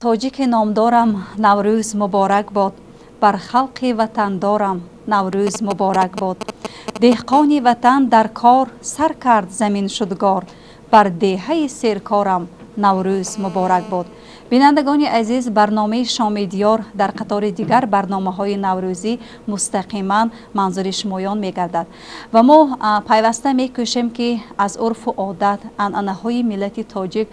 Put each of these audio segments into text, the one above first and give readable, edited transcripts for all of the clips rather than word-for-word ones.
тоҷики номдорам наврӯз муборак бод, бар халқи ватандорам наврӯз муборак бод. деҳқони ватан дар кор сар кард заминшудгор, бар деҳаи серкорам наврӯз муборак бод. бинандагони азиз, барномаи шоми диёр дар қатори дигар барномаҳои наврӯзӣ мустақиман манзури шумоён мегардад ва мо пайваста мекӯшем ки аз урфу одат, анъанаҳои миллати тоҷик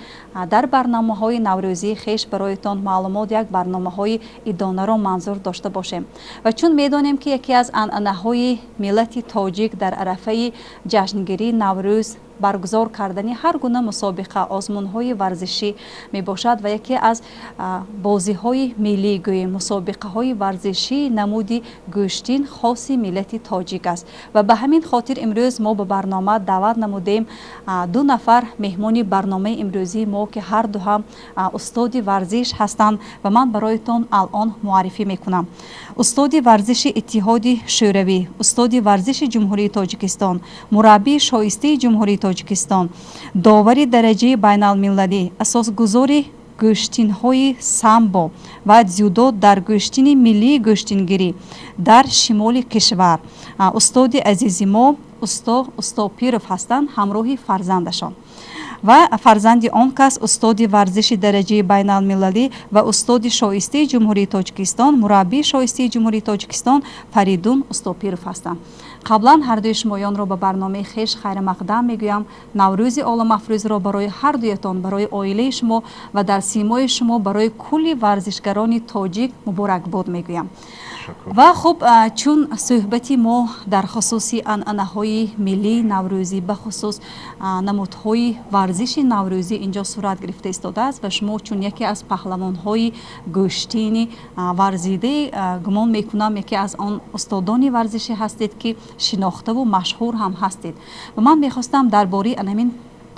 дар барномаҳои наврӯзии хеш бароятон маълумот, як барномаҳои идонаро манзур дошта бошем. ва чун медонем ки яке аз анъанаҳои миллати тоҷик дар арафаи ҷашнгирии наврӯз баргузор кардани ҳар гуна мусобиқа, озмунҳои варзишӣ мебошад ва яке аз бозиҳои миллӣ гӯем, мусобиқаҳои варзишӣ намуди гӯштин хоси миллати тоҷик аст. ва ба ҳамин хотир имрӯз мо ба барнома даъват намудем ду нафар меҳмони барномаи имрӯзии мо ки ҳарду ҳам устоди варзиш ҳастанд ва ман бароятон алон муаррифӣ мекунам. устоди варзиши иттиҳоди шӯравӣ, устоди варзиши ҷумҳурии тоҷикистон, мураббии шоистаи ҷумҳурии тоҷикистон, довари дараҷаи байналмилалӣ, асосгузори гӯштинҳои самбо ва дзюдо дар гӯштини миллии гӯштингирӣ дар шимоли кишвар. устоди азизи мо усто Пиров ҳастанд ҳамроҳи фарзандашон. ва фарзанди он кас устоди варзиши дараҷаи байналмилалӣ ва устоди шоистаи ҷумҳурии тоҷикистон, мураббии шоистаи ҷумҳурии тоҷикистон Фаридун Устопиров ҳастанд. қаблан ҳардуи шумоёнро ба барномаи хеш хайрамақдам мегӯям. наврӯзи оламафрӯзро барои ҳардуятон, барои оилаи шумо ва дар симои шумо барои кулли варзишгарони тоҷик муборакбод мегӯям. ва хуб, чун суҳбати мо дар хусуси анъанаҳои миллии наврӯзӣ, бахусус намудҳои варзиши наврӯзӣ инҷо сурат гирифта истодааст ва шумо чун яке аз паҳлавонҳои гӯштини варзидаи, гумон мекунам яке аз он устодони варзишӣ ҳастед ки шинохтаву машҳур ҳам ҳастед. ва ман мехостам дар бораи анҳамин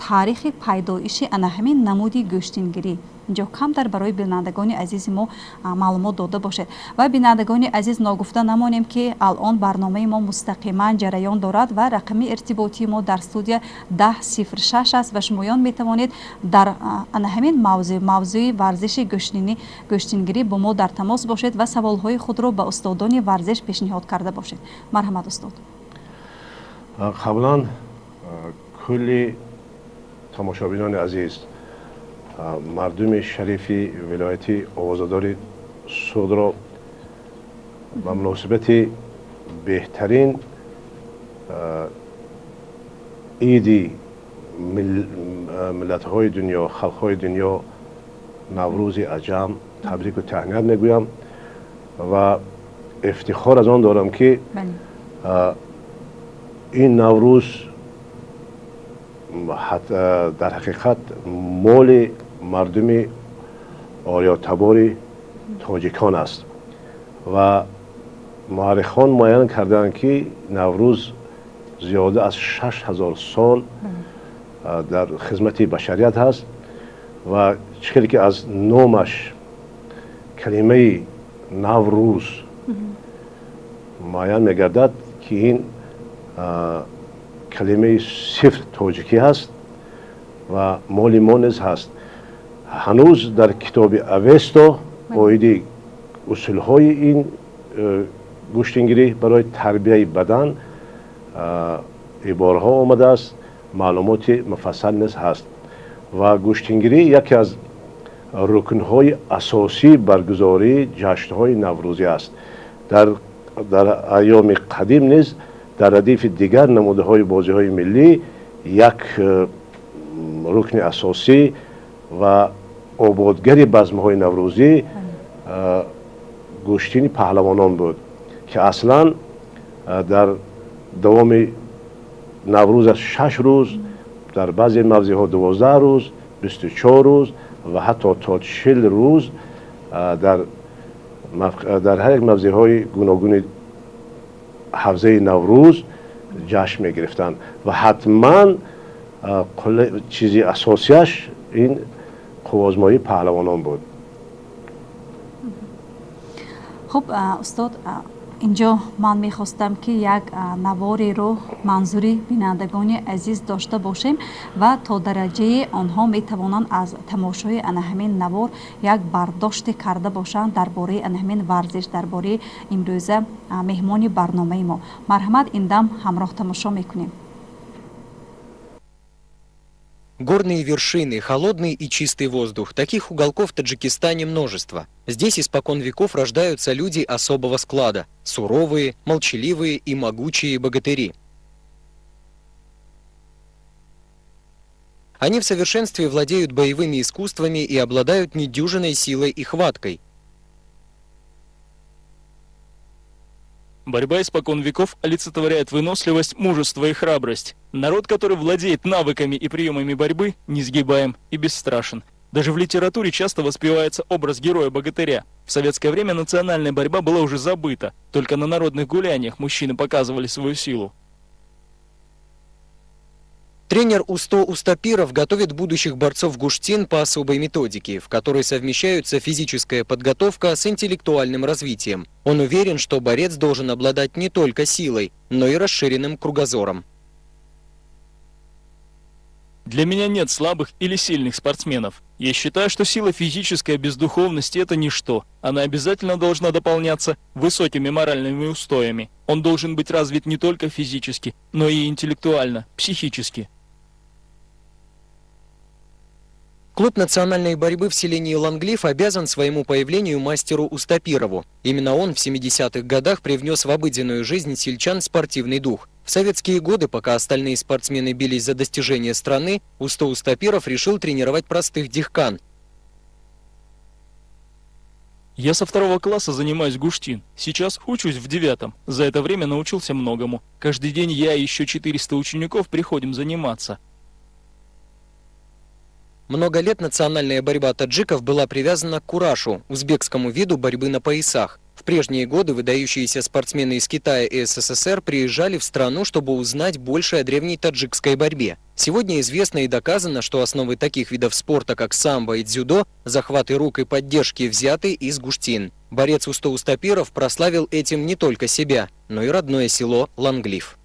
таърихи пайдоиши анҳамин намуди гӯштингирӣ инҷо камтар барои бинандагони азизи мо маълумот дода бошед. ва бинандагони азиз, ногуфта намонем ки алон барномаи мо мустақиман ҷараён дорад ва рақами иртиботии мо дар студия 1006 аст ва шумоён метавонед дар анҳамин мавзӯи варзиши гӯштингирӣ бо мо дар тамос бошед ва саволҳои худро ба устодони варзиш пешниҳод карда бошед. марҳамат устод. қаблан кулли тамошобинони азиз, мардуми шарифи вилояти овозадори судро ба муносибати беҳтарин иди миллатҳои дунё, халқҳои дунё, наврӯзи аҷам табрику таҳният мегӯям ва ифтихор аз он дорам ки ин наврӯз дар ҳақиқат моли мардуми ориётабори тоҷикон аст ва муаррихон муайян карданд ки наврӯз зиёда аз 6000 сол дар хизмати башарият ҳаст ва чӣ ки аз номаш калимаи наврӯз муайян мегардад ки ин калимаи сифр тоҷикӣ ҳаст ва моли мо низ ҳаст. ҳанӯз дар китоби авесто оиди усулҳои ин гӯштингирӣ барои тарбияи бадан ибораҳо омадааст, маълумоти муфассал низ ҳаст ва гӯштингирӣ яке аз рукнҳои асосии баргузории ҷашнҳои наврӯзӣ аст. дар айёми қадим низ дар радифи дигар намудаҳои бозиҳои миллӣ як рукни асосӣ ва ободгари базмҳои наврӯзӣ гӯштини паҳлавонон буд ки аслан дар давоми наврӯзаш 6 рӯз, дар баъзе мавзеъҳо 12 рӯз, 24 рӯз ва ҳатто то 40 рӯз дар ҳар як мавзеъҳои гуногуни ҳавзаи наврӯз ҷашн мегирифтанд ва ҳатман чизи асосияш ин қувозмоии паҳлавонон буд. хуб устод, اینجا من میخواستم که یک نواری رو منظوری بینندگان عزیز داشته باشیم و تا درجه آنها میتوانند از تماشای همین نوار یک برداشت کرده باشند درباره همین ورزش، درباره امروزه مهمان برنامه ما. مرحمت این دم همراه تماشا میکنیم. Горные вершины, холодный и чистый воздух. Таких уголков в Таджикистане множество. Здесь испокон веков рождаются люди особого склада. Суровые, молчаливые и могучие богатыри. Они в совершенстве владеют боевыми искусствами и обладают недюжинной силой и хваткой. Борьба испокон веков олицетворяет выносливость, мужество и храбрость. Народ, который владеет навыками и приемами борьбы, несгибаем и бесстрашен. Даже в литературе часто воспевается образ героя-богатыря. В советское время национальная борьба была уже забыта. Только на народных гуляниях мужчины показывали свою силу. Тренер Усто Устапиров готовит будущих борцов Гуштин по особой методике, в которой совмещаются физическая подготовка с интеллектуальным развитием. Он уверен, что борец должен обладать не только силой, но и расширенным кругозором. Для меня нет слабых или сильных спортсменов. Я считаю, что сила физическая без духовности – это ничто. Она обязательно должна дополняться высокими моральными устоями. Он должен быть развит не только физически, но и интеллектуально, психически. Клуб национальной борьбы в селении Ланглиф обязан своему появлению мастеру Устапирову. Именно он в 70-х годах привнес в обыденную жизнь сельчан спортивный дух. В советские годы, пока остальные спортсмены бились за достижения страны, Усто Устапиров решил тренировать простых дихкан. Я со 2 класса занимаюсь гуштин. Сейчас учусь в 9. За это время научился многому. Каждый день я и еще 400 учеников приходим заниматься. Много лет национальная борьба таджиков была привязана к курашу, узбекскому виду борьбы на поясах. В прежние годы выдающиеся спортсмены из Китая и СССР приезжали в страну, чтобы узнать больше о древней таджикской борьбе. Сегодня известно и доказано, что основы таких видов спорта, как самбо и дзюдо, захваты рук и поддержки взяты из Гуштин. Борец Усто Устапиров прославил этим не только себя, но и родное село Ланглиф.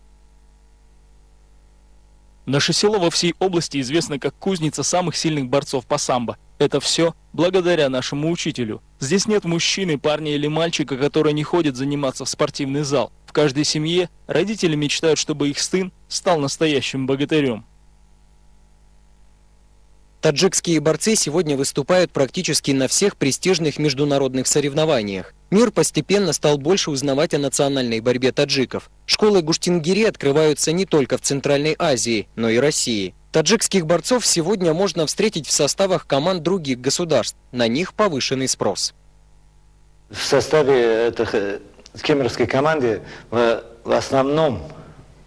Наше село во всей области известно как кузница самых сильных борцов по самбо. Это все благодаря нашему учителю. Здесь нет мужчины, парня или мальчика, который не ходит заниматься в спортивный зал. В каждой семье родители мечтают, чтобы их сын стал настоящим богатырем. Таджикские борцы сегодня выступают практически на всех престижных международных соревнованиях. Мир постепенно стал больше узнавать о национальной борьбе таджиков. Школы Гуштингири открываются не только в Центральной Азии, но и России. Таджикских борцов сегодня можно встретить в составах команд других государств. На них повышенный спрос. В составе этой кемеровской команды в основном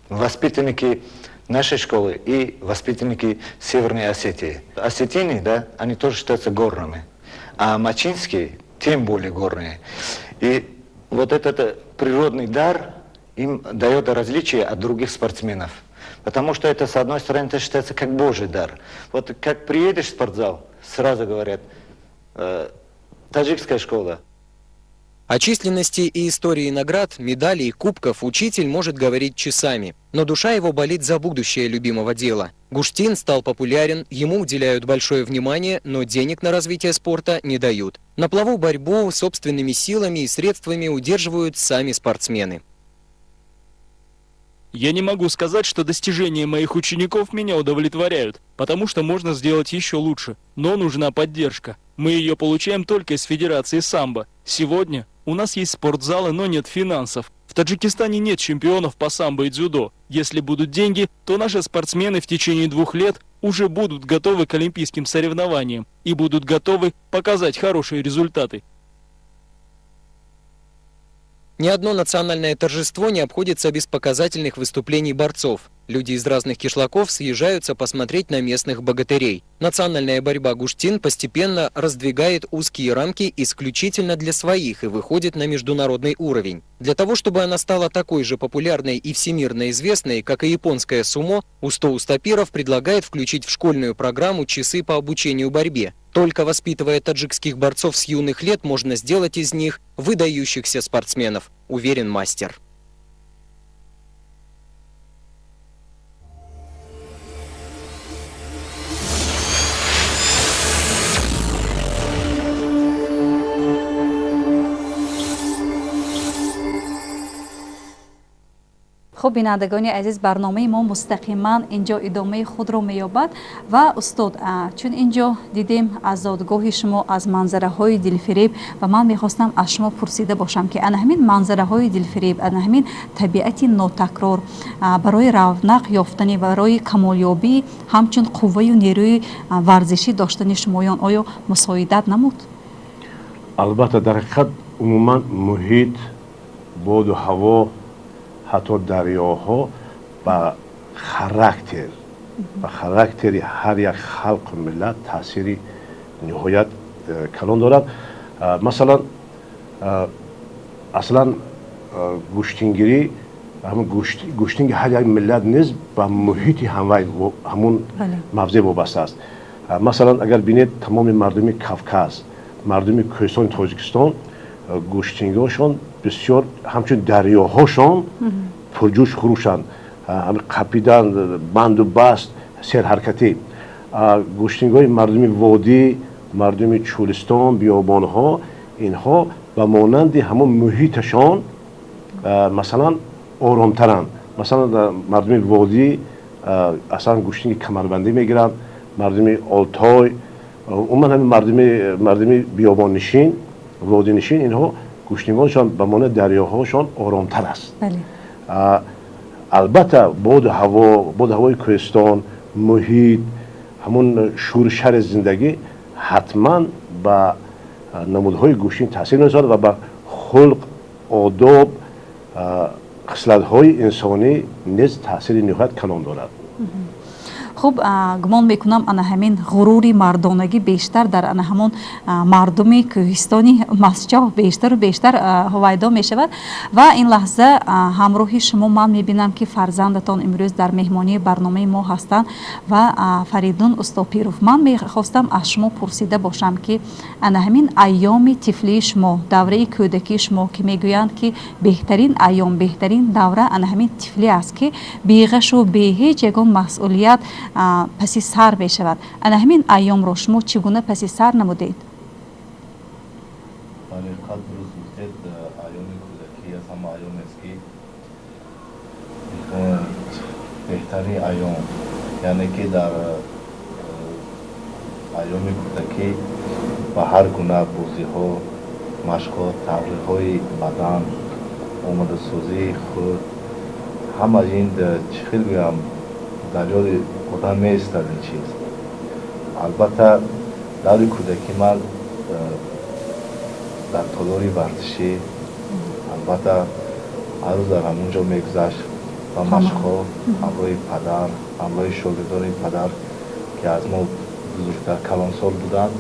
воспитанники нашей школы и воспитанники Северной Осетии. Осетины, да, они тоже считаются горными, а мачинские тем более горные. И вот этот природный дар им дает различие от других спортсменов. Потому что это, с одной стороны, это считается как Божий дар. Вот как приедешь в спортзал, сразу говорят, таджикская школа. О численности и истории наград, медалей и кубков учитель может говорить часами. Но душа его болит за будущее любимого дела. Гуштин стал популярен, ему уделяют большое внимание, но денег на развитие спорта не дают. На плаву борьбу собственными силами и средствами удерживают сами спортсмены. Я не могу сказать, что достижения моих учеников меня удовлетворяют, потому что можно сделать еще лучше, но нужна поддержка. Мы ее получаем только из Федерации самбо. Сегодня у нас есть спортзалы, но нет финансов. В Таджикистане нет чемпионов по самбо и дзюдо. Если будут деньги, то наши спортсмены в течение 2 лет уже будут готовы к олимпийским соревнованиям и будут готовы показать хорошие результаты. Ни одно национальное торжество не обходится без показательных выступлений борцов. Люди из разных кишлаков съезжаются посмотреть на местных богатырей. Национальная борьба Гуштин постепенно раздвигает узкие рамки исключительно для своих и выходит на международный уровень. Для того, чтобы она стала такой же популярной и всемирно известной, как и японское сумо, Усто Устапиров предлагает включить в школьную программу часы по обучению борьбе. Только воспитывая таджикских борцов с юных лет, можно сделать из них выдающихся спортсменов, уверен мастер. خب بینندگان عزیز، برنامه ما مستقیما اینجا ادامه خود رو مییابد و استاد چون اینجا دیدیم از زادگاه شما از منظره های دلفریب و من میخواستم از شما پرسیده باشم که همین منظره های دلفریب، همین طبیعت ناتکرار برای رونق یافتن، برای کمالیابی همچون قوه و نیروی ورزشی داشتن شمایان آیا مساعدت نمود؟ البته در حقیقت عموما محیط، باد و هوا، حتی دریاها با خاراکتر هر یک خلق و ملت تأثیری نهایت کلان دارد. مثلا اصلا گوشتینگیری، گوشتینگ هر یک ملت نیز با محیط همون موضع وابسته است. مثلا اگر بینید تمام مردم کافکاز، مردم کوهستان تاجیکستان، گوشتینگاشون بسیار همچون دریاهاشون پرجوش خروشند، قپیدن، بند و بست، سیر حرکتی. گوشتینگای مردم وادی، مردم چولستان، بیابانها، اینها به مانند همون محیطشان مثلا آرامترند. مثلا مردم وادی اصلا گوشتینگ کمربندی میگیرند، مردم آلتای، عموما همین مردم بیابان نشین، وادی نشین، اینها گوشتینگانشان به مانند دریاهاشان آرامتر است. البته باد هوای کوهستان، محیط، همون شورشر زندگی حتما به نمودهای گوشتین تاثیر میذارد و به خلق، آداب، خصلت‌های انسانی نیز تاثیر نهایت کلان دارد. خب گمان میکنم انا همین غروری مردانگی بیشتر در انا همون مردم کوهستانی مسجد بیشتر و بیشتر هویدا می شود و این لحظه همراه شما من میبینم که فرزندتان امروز در مهمانی برنامه ما هستند و فریدون استاپیروف. من میخواستم از شما پرسیده باشم که انا همین ایام طفلی شما، دوره کودکی شما که میگویند که بهترین ایام، بهترین دوره انا همین طفلی است که بیغش و به هیچ یگان مسئولیت پسی سر می شود. انا همین ایام رو شما چگونه پسی سر نمودید؟ حقیقت درست گفتید، ایام کودکی از همه ایام است که بهترین ایام، یعنی که در ایام کودکی با هر گونه بازی ها، مشق ها، تمرین های بدن، آماده سازی خود، همه این چی خیلی بگم در یاد آدم می ایستد این چیز. البته در کودکی من در تالاری ورزشی البته هر روز در همونجا میگذشت و مشق‌ها همراه پدر، همراه شاگردان پدر که از ما بزرگتر کلانسال بودند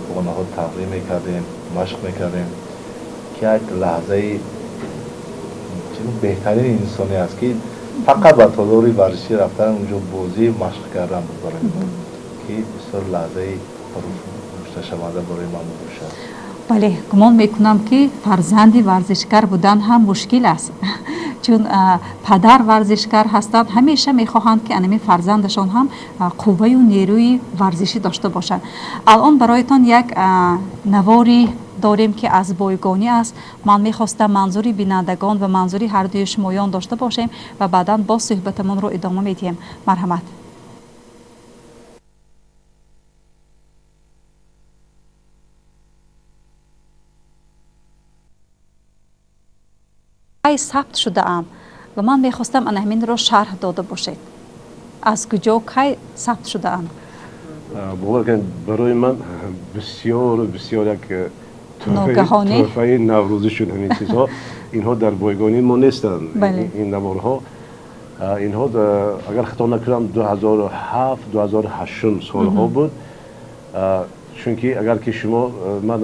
با آنها تمرین میکردیم، مشق میکردیم که یک لحظه بهترین انسانی است که فقط با تالاری ورزشی رفتن اونجا بازی مشق کردن بود برای من که بسیار لحظه فراموش نشونده برای من باشد. بله، گمان میکنم که فرزندی ورزشکار بودن هم مشکل است چون پدر ورزشکار هستند، همیشه میخواهند که انمی فرزندشان هم قوه و نیروی ورزشی داشته باشند. الان برایتان یک نواری داریم که از بایگانی است. من میخواستم منظوری بینندگان و منظوری هر دوی شمایان داشته باشیم و بعدا با صحبتمون رو ادامه میدیم. مرحمت. ثبت شده ام و من میخواستم ان همین رو شرح داده باشید. از کجا کی ثبت شده ام؟ باور کنید برای من بسیار یک تحفه نوروزی شد همین چیزها. اینها در بایگانی ما نیستند. بله. این نوارها اینها اگر خطا نکنم 2007 2008 سالها بود، چون که اگر که شما من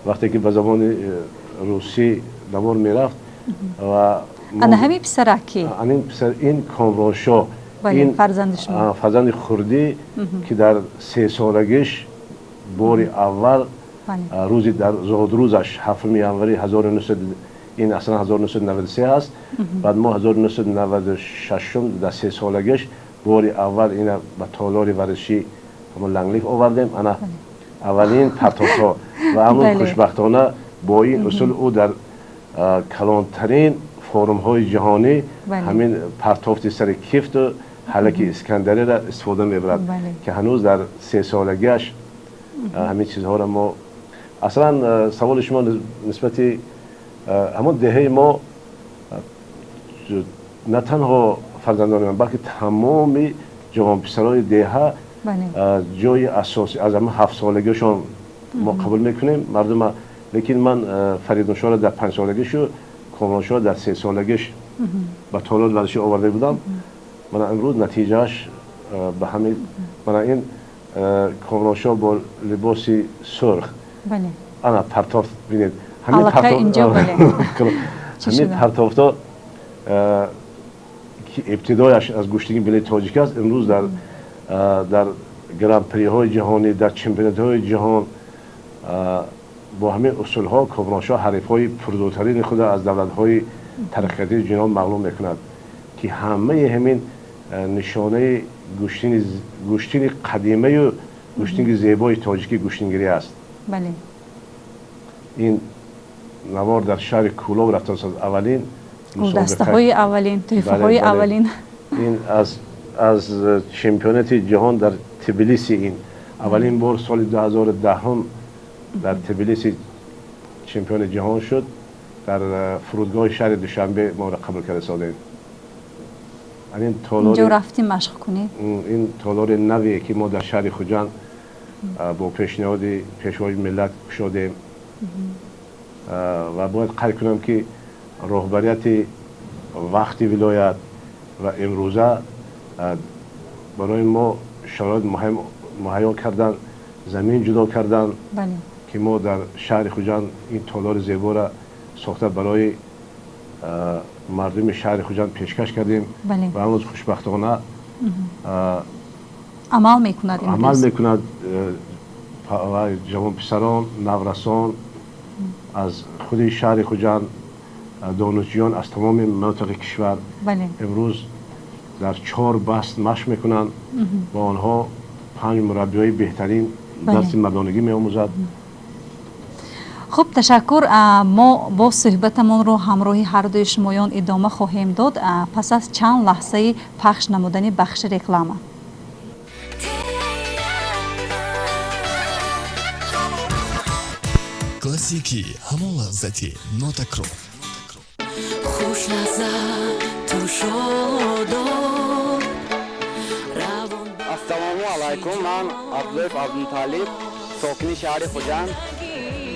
وقتی که به زبان روسی نوار میرفت و انا همین پسرکی این کامرانشاه، این فرزند شما، فرزند خردی که در 3 سالگیش باری اول بله. روزی در زهدروزش 7 январи 1900 این اصلا 1993 هست. بعد ما 1996 در 3 سالگیش باری اول این به تالار ورزشی همون لنگلیف آوردیم. انا اولین پرتاب‌ها و همون خوشبختانه با این اصول او در کلانترین فورم های جهانی همین پرتابت سر کیفت و حلق اسکندری را استفاده میبرد که هنوز در 3 سالگیش همین چیزها را ما اصلا سوال شما نسبت همون دهه ما نه تنها فرزندان من بلکه تمامی جوان پسرای دهه جای اساسی از همه 7 سالگیشون ما قبول میکنیم مردم. لیکن من فریدون شاه را در 5 سالگیش و کامران شاه در 3 سالگیش به تالار ورزشی آورده بودم. من امروز نتیجهش به همین من این کامران شاه با لباس سرخ انا پرتاب ببینید همین پرتاب اینجا همین پرتاب‌ها که ابتدایش از گشتگی ملی تاجیک است امروز در گران پری های جهانی در چمپیونات های جهان با همین اصول ها کامران شاه حریف های پرزورترین خود از دولت های ترقیاتی جهان معلوم میکند که همه همین نشانه گشتین قدیمه و گشتین زیبای تاجیکی گشتینگیری است. بله. این نوار در شهر کولاب رفتن از اولین گلدسته های اولین طیفه های اولین این از چمپیونات جهان در تبلیسی این اولین بار سال 2010 در تبلیسی چمپیون جهان شد. در فرودگاه شهر دوشنبه ما را قبول کرده ساده. این اینجا رفتیم مشق کنید. این تالار نوی که ما در شهر خوجند با پیشنهاد پیشوای ملت گشادیم و باید قید کنم که رهبریت وقتی ولایت و امروزه برای ما شرایط مهیا کردن، زمین جدا کردن که ما در شهر خوجند این تالار زیبا را ساخته برای مردم شهر خوجند پیشکش کردیم و امروز خوشبختانه عمل میکند جوان پسران نورسان از خود شهر خوجند دانشجویان از تمام مناطق کشور امروز در 4 بست مشق میکنند و آنها 5 مربیای بهترین درس مردانگی میآموزد. خب تشکر. ما با صحبتمون رو همراهی هر دوی شمایان ادامه خواهیم داد پس از چند لحظه پخش نمودن بخش رکلام. کلاسیکی همون لحظتی نوتاکرو خوش لحظت تو شاداب. Assalomu alaykum. Man Abdulayev Abdultalib, sokini shahri Xo'jand.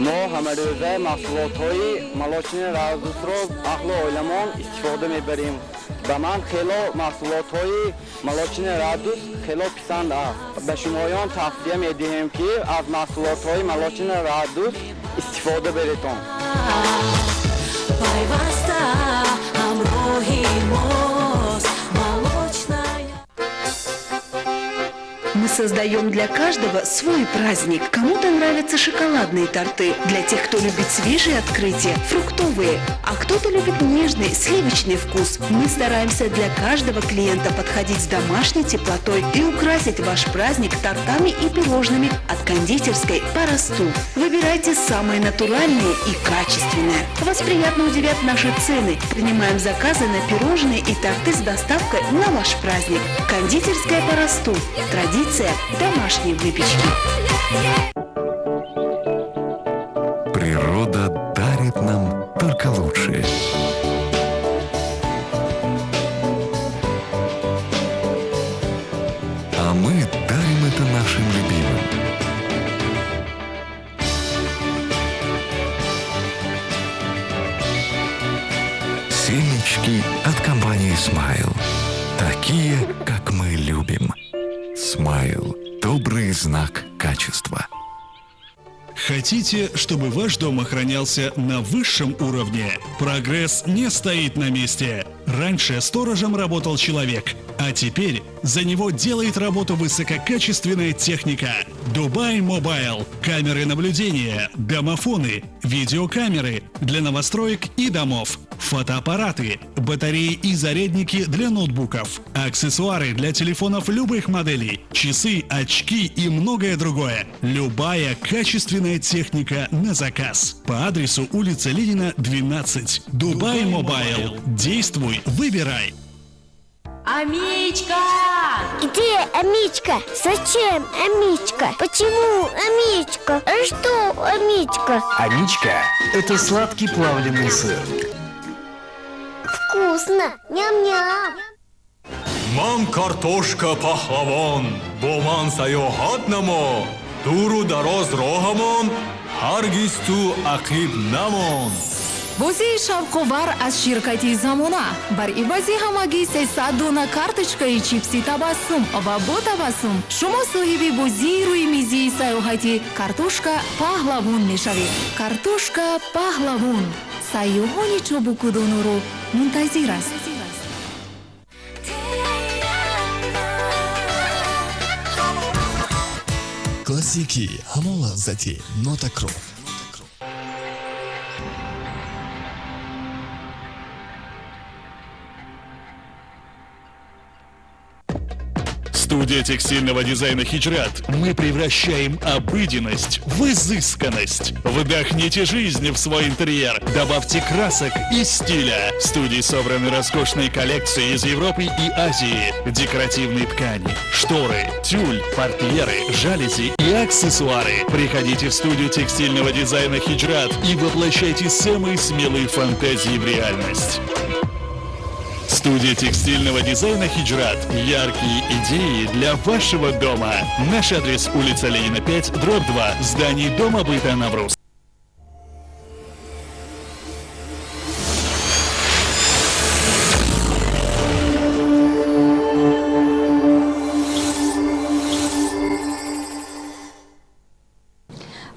ما همه روزه محصولات های ملاشین رازوس رو اهل علمان استفاده میبریم. به من خیلی محصولات های ملاشین رازوس خیلی پسند است. به شمایان توصیه میدهیم که از محصولات های ملاشین رازوس استفاده بریتون. پیوسته همراهی ماست молочная. Мы создаем для каждого свой праздник. Кому-то нравятся шоколадные торты, для тех, кто любит свежие открытия, фруктовые, а кто-то любит нежный сливочный вкус. Мы стараемся для каждого клиента подходить с домашней теплотой и украсить ваш праздник тортами и пирожными от кондитерской по Росту. Выбирайте самые натуральные и качественные. Вас приятно удивят наши цены. Принимаем заказы на пирожные и торты с доставкой на ваш праздник. Кондитерская по Росту. Традиция домашней выпечки. Природа дарит нам только лучшее. А мы дарим это нашим любимым. Семечки от компании Smile. Такие, как мы любим. Smile. Добрый знак качества. Хотите, чтобы ваш дом охранялся на высшем уровне? Прогресс не стоит на месте. Раньше сторожем работал человек, а теперь за него делает работу высококачественная техника. Дубай Мобайл. Камеры наблюдения, домофоны, видеокамеры для новостроек и домов, фотоаппараты, батареи и зарядники для ноутбуков, аксессуары для телефонов любых моделей, часы, очки и многое другое. Любая качественная техника на заказ. По адресу улица Ленина, 12. Дубай Мобайл. Действуй, выбирай. Амичка! Где Амичка? Зачем Амичка? Почему Амичка? А что Амичка? Амичка – это сладкий плавленый сыр. Вкусно! Ням-ням! Ман картошка пахлавон, бо ман саёҳат намо, дуру дароз роҳамон, ҳаргиз ту ақиб намон. Бозии шавқовар аз ширкати Замона. Бар ивази ҳамагӣ 300 дона карточкаи чипси табассум ва бо табассум шумо соҳиби бозии рӯи мизии саёҳати картошка паҳлавон мешавед. Картошка паҳлавон. сайёҳони чобукудонуро мунтазир аст. классики ҳамон лаззати нотакрор. Студия текстильного дизайна «Хиджрат». Мы превращаем обыденность в изысканность. Вдохните жизнь в свой интерьер. Добавьте красок и стиля. В студии собраны роскошные коллекции из Европы и Азии. Декоративные ткани, шторы, тюль, портьеры, жалюзи и аксессуары. Приходите в студию текстильного дизайна «Хиджрат» и воплощайте самые смелые фантазии в реальность. Студия текстильного дизайна «Хиджрат». Яркие идеи для вашего дома. Наш адрес: улица Ленина, 5, дробь 2, здание Дома быта «Навруз».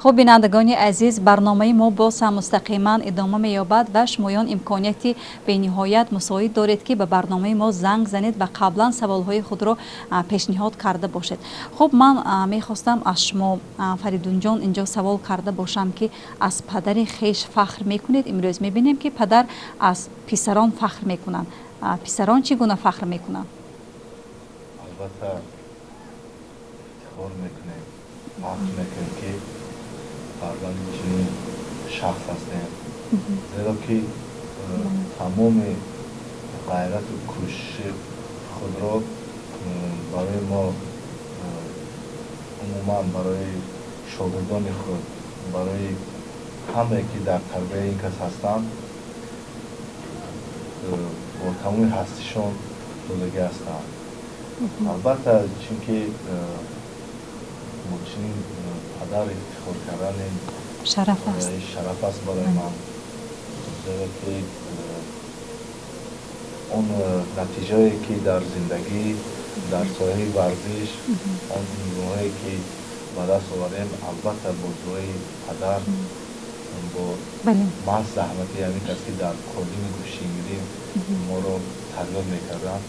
خب بینندگان عزیز، برنامه ما باز هم مستقیما ادامه می‌یابد و شمایان امکانیتی به نهایت مساعد دارید که به برنامه ما زنگ زنید و قبلا سوالهای خود را پیشنهاد کرده باشید. خب من می‌خواستم از شما فریدون جان اینجا سوال کرده باشم که از پدر خویش فخر می‌کنید. امروز می‌بینیم که پدر از پسران فخر می‌کنند. پسران چگونه فخر می‌کنند؟ البته افتخار می‌کنیم، فخر می‌کنیم که فرزند چنین شخص هستیم، زیرا که تمام غیرت و کوشش خود را برای ما، عموما برای شاگردان خود، برای همه که در تربیت این کس هستند، با تمام هستیشان دادگی هستند. البته چون که چنین پدر افتخار کردن شرف است. شرف است برای من، زیرا که اون نتیجه‌ای که در زندگی در ساحه ورزش، اون نیروهایی که به دست آوردیم، البته با دعای پدر، با محض زحمتی همین کسی که در کالین گوشه‌گیری ما رو تربیت می‌کردن.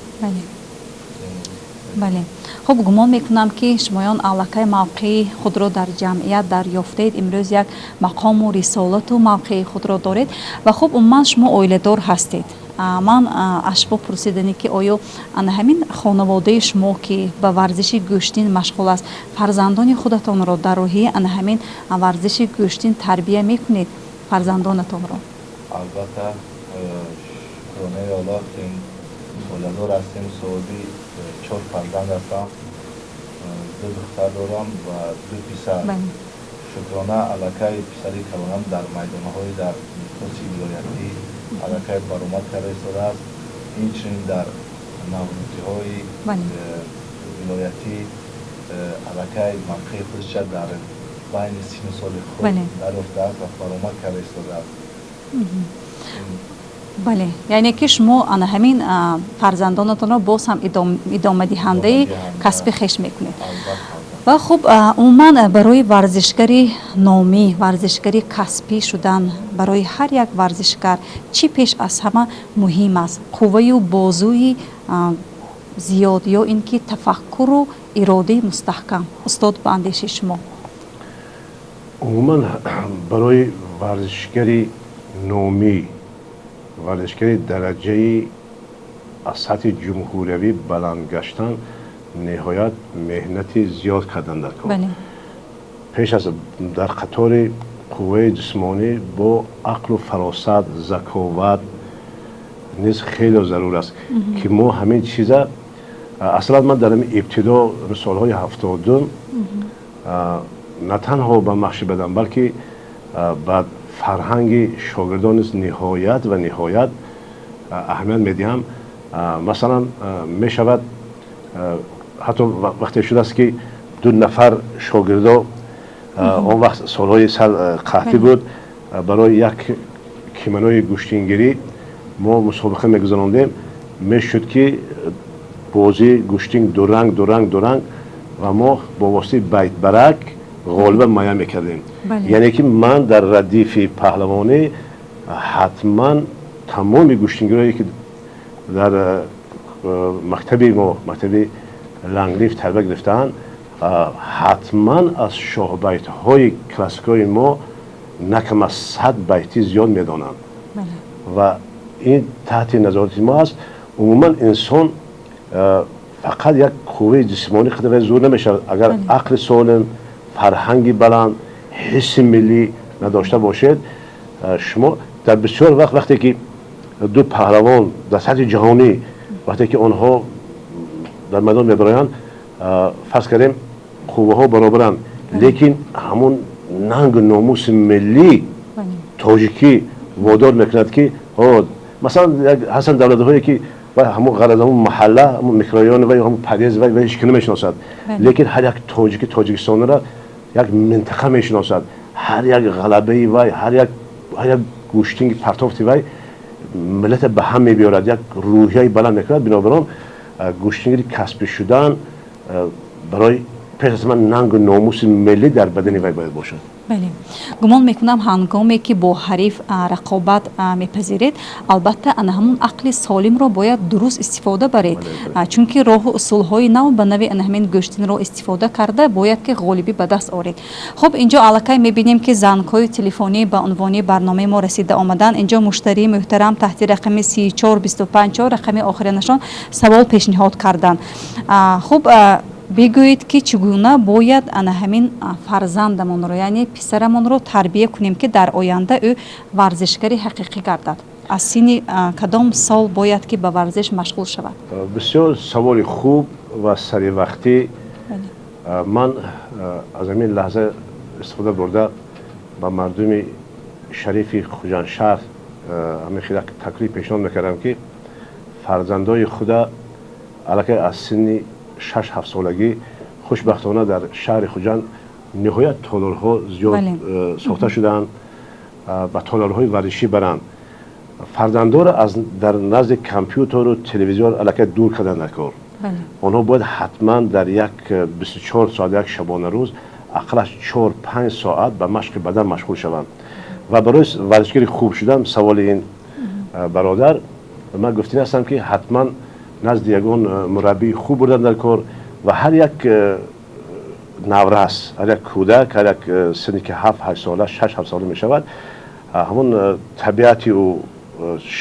بله. خب گمان میکنم که شمایان علاقه موقعی خود را در جمعیت دریافتید. امروز یک مقام و رسالت و موقعی خود را دارید و خب عموما شما اویله‌دار هستید. من از شما پرسیدم که آیا همین خانواده شما که به ورزش گوشتین مشغول است، فرزندان خودتان را در راهی همین ورزش گوشتین تربیت میکنید فرزندانتان را؟ البته شکرانه الله که اویله‌دار هستیم. سعودی 4 فرزند هستم، 2 دختر دارم و 2 پسر. شکرانه علاقه پسری کلانم در میدان‌های در خصوصی ولایتی علاقه برآمد کرده ایستاده است. اینچنین در نوروزی‌های ولایتی علاقه منطقه خودش در بین سن و سال خود دریافته است و برآمد کرده ایستاده است. بله، یعنی که شما همین فرزندانتان را باز هم ادامه دهنده کسب خویش میکنید. و ва хуб умуман барои варзишгари номӣ, варзишгари касбӣ шудан барои ҳар як варзишгар чӣ пеш аз ҳама муҳим аст? Қувваю бозӯи зиёд ё ин ки тафаккуру иродаи мустаҳкам? Устод ба андеши шумо. умуман барои варзишгари номӣ, варзишгари дараҷаи аз сатҳи ҷумҳуриявӣ баланд гаштан ниҳоят меҳнати зиёд кардан дар кор. пеш аз дар қатори қувваи ҷисмонӣ бо ақлу фаросат, заковат низ хеле зарур аст ки мо ҳамин чиза аслан ман дар ибтидо солҳои 70 на танҳо ба махшӣ badam балки ба фарҳанги шогирдон низ ниҳоят ва ниҳоят аҳамият медиҳам. масалан мешавад ҳатто вақте шудааст ки 2 нафар шогирдо он вақт солҳои сар қаҳтӣ буд барои як киманои гӯштингирӣ мо мусобиқа мегузарондем. мешуд ки бозии гӯштинг дуранг ва мо бо воситаи байтбарак ғолибан муайян мекардем. яъне ки ман дар радифи паҳлавонӣ ҳатман тамоми гӯштингирое ки дар мактаби мо мактаби ланглиф тарбия гирифтаанд ҳатман аз шоҳбайтҳои классикои мо накам аз 100 байти зиёд медонанд ва ин таҳти назорати мо аст. умуман инсон фақат як қувваи ҷисмонӣ қадр зур намешавад агар ақли солим, фарҳанги баланд, ҳисси миллӣ надошта бошед. шумо дар бисёр вақт вақте ки 2 паҳлавон дар сатҳи ҷаҳонӣ вақте ки онҳо дар майдон мебароянд фарз кардем қувваҳо баробаранд, лекин ҳамун нангу номуси миллӣ тоҷикӣ водор мекунад ки масалан ҳастанд давлатҳое ки ҳамун ғараз ҳамун маҳалла, ҳамун микрорайон ва ҳамун подъезд ва ҳеч кӣ намешиносад, лекин ҳар як тоҷики тоҷикистонро як минтақа мешиносад. ҳар як ғалабаи вай, ҳар як гӯштинги партофти вай миллата ба ҳам мебиёрад, як рӯҳияи баланд мекунад. бинобар он гӯштингири касбӣ шудан барои пеш аз ҳама нангу номуси миллӣ дар бадани вай бояд бошад. бале гумон мекунам ҳангоме ки бо ҳариф рақобат мепазиред, албатта ана ҳамун ақли солимро бояд дуруст истифода баред, чунки роҳу усулҳои нав ба нави ана ҳамин гӯштинро истифода карда бояд ки ғолибӣ ба даст оред. хуб инҷо аллакай мебинем ки зангҳои телефонӣ ба унвони барномаи мо расида омаданд. инҷо муштарии муҳтарам таҳти рақами 3425 рақами охиранашон савол пешниҳод карданд. хуб бигӯед ки чӣ гуна бояд ана ҳамин фарзандамонро, яъне писарамонро тарбия кунем ки дар оянда ӯ варзишгари ҳақиқӣ гардад? аз синни кадом сол бояд ки ба варзиш машғул шавад? бисёр саволи хуб ва саривақтӣ. ман аз ҳамин лаҳза истифода бурда ба мардуми шарифи хуҷандшаҳр ҳамин хела таклиф пешниҳод мекардам ки фарзандои худа аллакай аз синни 6-7 солагӣ хушбахтона дар шаҳри хуҷанд ниҳоят толорҳо зиёд сохта шудаанд, ба толорҳои варзишӣ баранд. фарзандоро дар назди компютеру телевизион аллакай дур кардан дар кор. онҳо бояд ҳатман дар як 24 соат як шабона рӯз ақаллаш 4-5 соат ба машқи бадан машғул шаванд. ва барои варзишгари хуб шудан саволи ин бародар ман гуфтин ҳастам ки ҳатман назди ягон мураббии хуб бурдан дар кор ва ҳар як наврас, ҳар як кӯдак, ҳар як синни ки 7-8 сола 6-7 сола мешавад, ҳамун табиати ӯ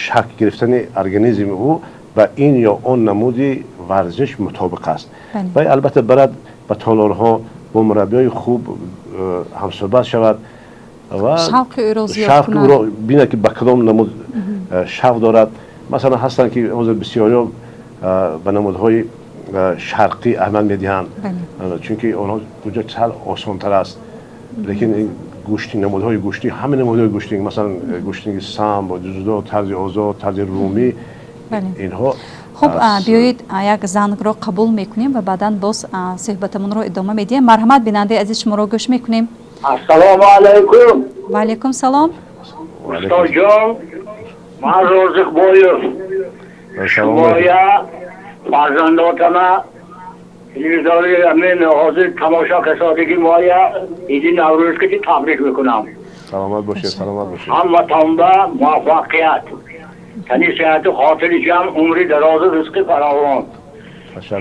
шак гирифтани организми ӯ ба ин ё он намуди варзиш мутобиқ аст. вай албатта барад ба толорҳо бо мураббиҳои хуб ҳамсӯҳбат шавад ва шавқи ӯро бинад ки ба кадом намуд шавқ дорад. масалан ҳастанд ки ҳозир бисёриё ба намудҳои шарқӣ аҳамият медиҳанд, чунки онҳо уҷо сал осонтар аст. лекин гӯштинг, намудҳои гӯштӣ, ҳамин намудҳои гӯштинг, масалан гӯштинги самбо, ҷузудо, тарзи озод, тарзи румӣ, инҳо. хуб биёед як зангро қабул мекунем ва баъдан боз суҳбатамонро идома медиҳем. марҳамат, бинандаи азиз, шуморо гӯш мекунем. ассалому алайкум. ва алайкум салом. устодҷон, ман Розиқбоев. шумоя фарзандотама تلویزیون من حاضر تماشا کسادگی مایا ایدی نوروز که تبریک میکنم. سلامت باشید، سلامت باشید. هموطن‌ها موفقیت. تنی صحت و خاطر جمع عمری دراز و رزق فراوان.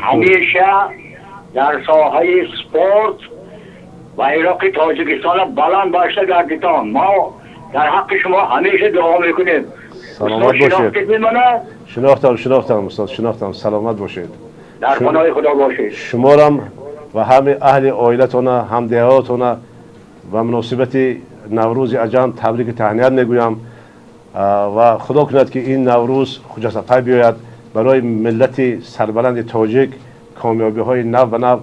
همیشه در ساحه سپورت و عراق تاجیکستان بلند باشته گردیدان. ما در حق شما همیشه دعا میکنیم. سلامت باشید. شناختم استاد، شناختم. سلامت باشید. در پناه خدا باشید. شما هم و همه اهل عائلتون، هم دعواتون و مناسبت نوروز عجم تبریک تهنیت میگویم و خدا کند که این نوروز خجسته پی بیاید برای ملت سربلند تاجیک کامیابی های نو و نو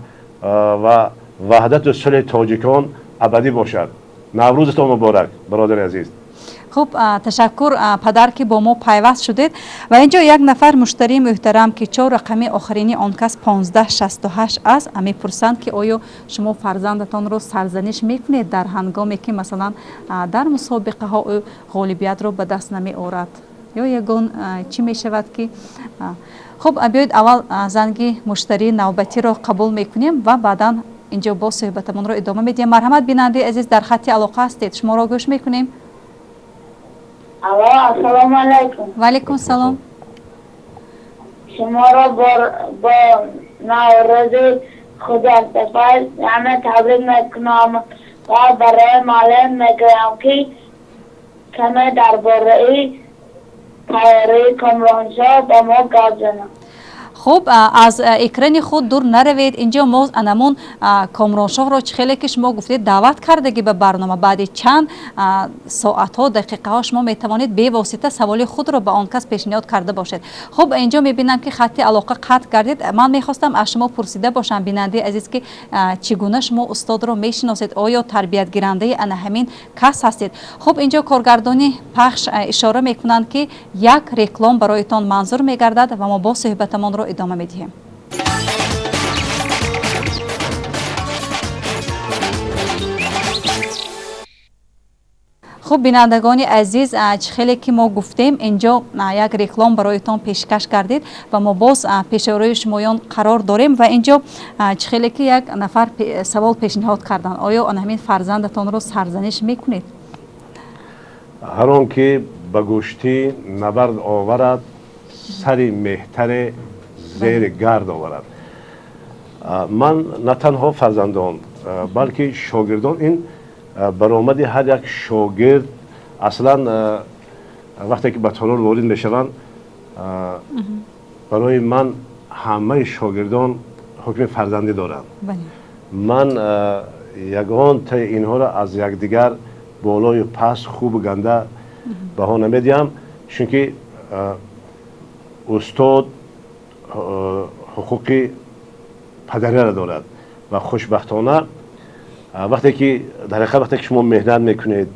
و وحدت و صلح تاجیکان ابدی باشد. نوروزتان مبارک برادر عزیز. خوب، تشکر پدر که با ما پیوست شدید. و اینجا یک نفر مشتری محترم که 4 رقمی آخرینی آن کس 1568 است میپرسند که آیا شما فرزندتان رو سرزنش میکنید در هنگامی که مثلا در مسابقه ها او غالبیت رو به دست نمی آورد یا یگان چی می شود که خب بیایید اول زنگ مشتری نوبتی رو قبول میکنیم و بعدا اینجا با صحبتمون رو ادامه میدیم. مرحمت بیننده عزیز، در خط علاقه هستید، شما رو گوش میکنیم. السلام علیکم. و علیکم سلام. شما را با نوروز خجسته همه تبریک میکنم و برای معلم میگویم که کمی درباره تیاری کامرانشاه با ما گپ زنم. خب از اکران خود دور نروید. اینجا ما انمون کامرانشاه را خیلی که شما گفتید دعوت کردگی به برنامه، بعد چند ساعت ها دقیقه ها شما میتوانید به واسطه سوال خود را به آن کس پیشنهاد کرده باشید. خب اینجا میبینم که خط علاقه قطع کردید. من میخواستم از شما پرسیده باشم بیننده عزیز که چگونه شما استاد را میشناسید، آیا تربیت گیرنده ان همین کس هستید؟ خب اینجا کارگردانی پخش اشاره میکنند که یک رکلام برایتان منظور میگردد و ما با صحبتمان را ادامه میدیم. خب بینندگان عزیز، خیلی که ما گفتیم اینجا یک رکلام برایتان پیشکش کردید و ما باز پیش روی شمایان قرار داریم و اینجا خیلی که یک نفر سوال پیشنهاد کردن، آیا آن همین فرزندتان رو سرزنش میکنید؟ هر آن که به گوشتی نبرد آورد سری مهتر زیر گرد آورد. من نه تنها فرزندان بلکه شاگردان، این برآمد هر یک شاگرد اصلا وقتی که به تالار وارد میشوند برای من همه شاگردان حکم فرزندی دارند. من یگان تا اینها را از یکدیگر بالای و پس خوب و گنده بها نمیدیم، چون که استاد حقوق پدری را دارد و خوشبختانه وقتی که در حقیقت وقتی که شما مهنت میکنید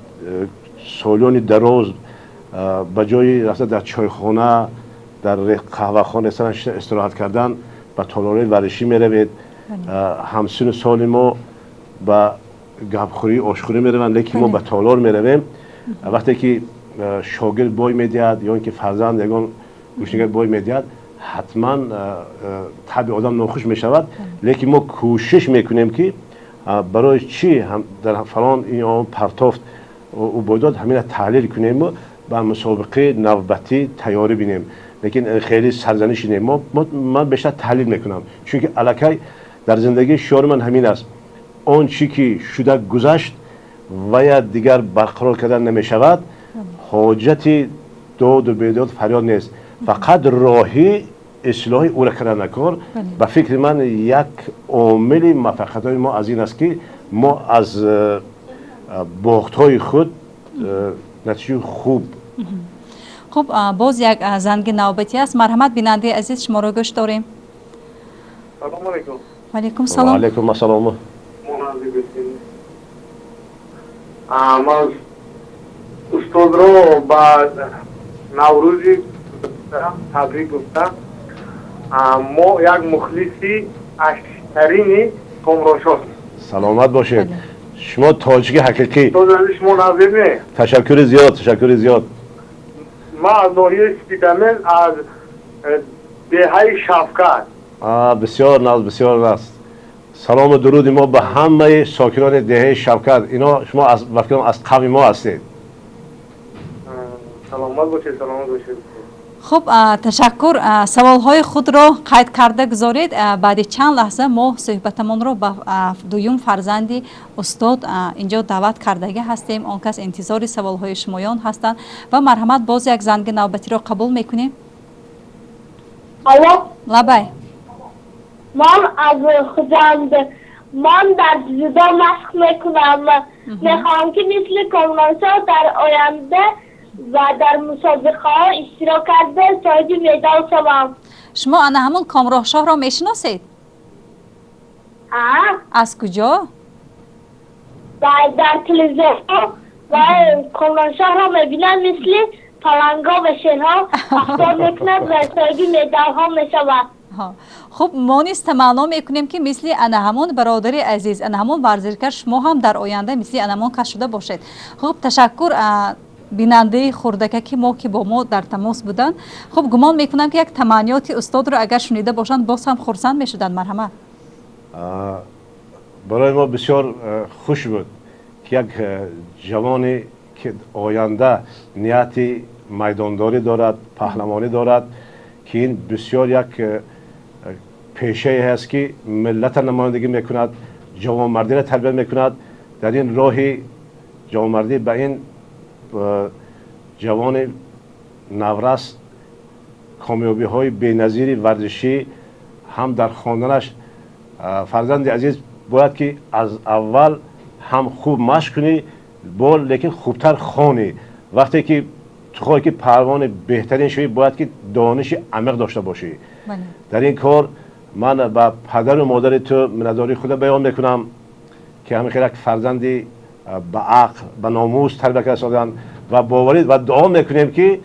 سالیان دراز به جای رفتن در چایخانه در قهوه خانه استراحت کردن به تالارهای ورزشی میروید، همسن سال ما به گپخوری آشخوری میروند، لیکن ما به تالار میرویم. وقتی که شاگرد بای میدهد یا اینکه فرزند یگان گوشنگر بای میدهد حتما طبع آدم ناخوش میشود، لیکن ما کوشش میکنیم که برای چی هم در فلان این پرتافت او بایداد همین تحلیل کنیم و به مسابقه نوبتی تیاری بینیم، لیکن خیلی سرزنش نیم. من بیشتر تحلیل میکنم، چون که الکی در زندگی شعار من همین است: آن چی که شده گذشت و یا دیگر برقرار کردن نمیشود، حاجتی داد و بیداد فریاد نیست، فقط راهی اصلاح او را کردن نکار. به فکر من یک عامل موفقیت های ما از این است که ما از باخت های خود نتیجه خوب. خب باز یک زنگ نوبتی است. مرحمت بیننده عزیز، شما رو گوش داریم. سلام علیکم. و علیکم سلام. و علیکم السلام. من استاد رو با نوروزی تبریک گفتم. ما یک مخلصی اشترینی کامرانشاه. سلامت باشید. شما تاجیک حقیقی. تو شما نظر نه. تشکر زیاد، تشکر زیاد. ما از ناحیه سپیدمن از دهه شفقت. بسیار ناز، بسیار ناز. سلام و درود ما به همه ساکنان دهه شوکت. اینا شما از قوم ما هستید. سلامت باشید، سلامت باشید. خب تشکر. سوال های خود را قید کرده گذارید. بعد چند لحظه ما صحبتمون رو به دویم فرزندی استاد اینجا دعوت کردگی هستیم. آن کس انتظار سوال های شمایان هستند و مرحمت باز یک زنگ نوبتی را قبول میکنیم. الو لبای من از خودم من در جدا مشق میکنم. میخوام که مثل کنوانسا در آینده و در مسابقه ها اشتراک کرده صاحب مدال شوم. شما انا همون کامراه شاه را میشناسید؟ از کجا؟ در تلویزیون و کنوانسا را میبینم مثل پلنگا و شیرها اخبار میکند و صاحب مدال ها میشود. خب ما نیز تمنا میکنیم که مثل انا همون برادر عزیز انا همون ورزشکار شما هم در آینده مثل انا همون کس شده باشید. خب تشکر بیننده خردکه که ما که با ما در تماس بودن. خب گمان میکنم که یک تمنیات استاد رو اگر شنیده باشند باز هم خرسند میشدن. مرحمت. برای ما بسیار خوش بود که یک جوانی که آینده نیتی میدانداری دارد، پهلوانی دارد، که این بسیار یک پیشه هست که ملت نمایندگی میکند، جوانمردی را تربیت میکند. در این راهی جوانمردی به این جوان نورس کامیابی های بی‌نظیری ورزشی هم در خواندنش. فرزند عزیز باید که از اول هم خوب مشق کنی لیکن خوبتر خوانی. وقتی که تو خواهی که پهلوان بهترین شوی باید که دانش عمیق داشته باشی. در این کار من با پدر و مادر تو منتظری خود بیان میکنم که همین یک فرزندی به عقل به ناموس تربیت کردن و باوری و دعا میکنیم که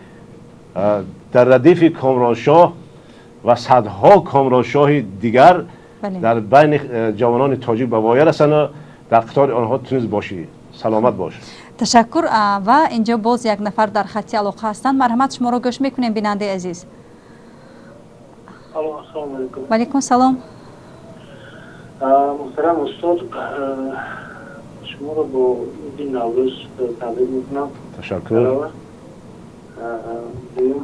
در ردیف کامرانشاه و صدها کامرانشاه دیگر در بین جوانان تاجیک به وایه رسن و در قطار آنها تونست باشی. سلامت باش. تشکر. و اینجا باز یک نفر در خط علاقه هستند. مرحمت شما رو گوش میکنیم بیننده عزیز. السلام علیکم. و علیکم سلام. محترم استاد، شما رو با این نوروز تبریک میکنم. تشکر. دویم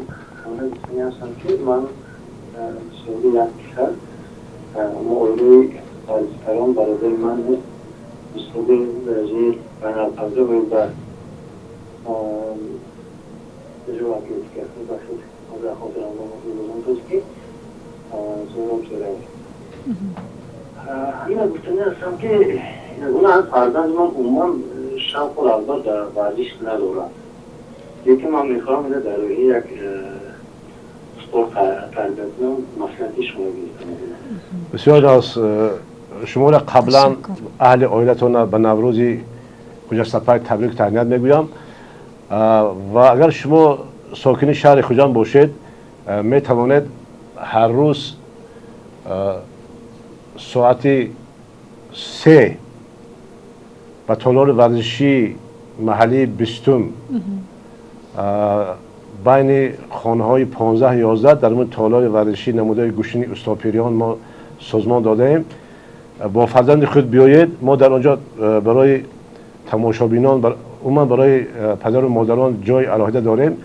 همه بسیاری هستم که من سعودی یک کشور معلومی بازیگران برادر من نیست. استاد برزیل بینالفضا و در جواب که باشد از خاطر آنها روزان که زورم سرای این گفتنی هستم که اون از فرزند من عموما شوق و رغبت در ورزش ندارم، یکی من میخوام اینه در روی یک اسپورت تربیت کنم. مسئله شما بگید. بسیار از شما را قبلا اهل عائلتون به نوروزی خجسته تبریک تهنیت میگویم و اگر شما ساکن شهر خوجان باشید می توانید هر روز ساعت 3 به تالار ورزشی محلی بیستم بین خانه های 15-11 در اون تالار ورزشی نموده گوشنی استاپیریان ما سازمان داده ایم. با فرزند خود بیایید. ما در آنجا برای تماشابینان برای پدر و مادران جای علاهده داریم.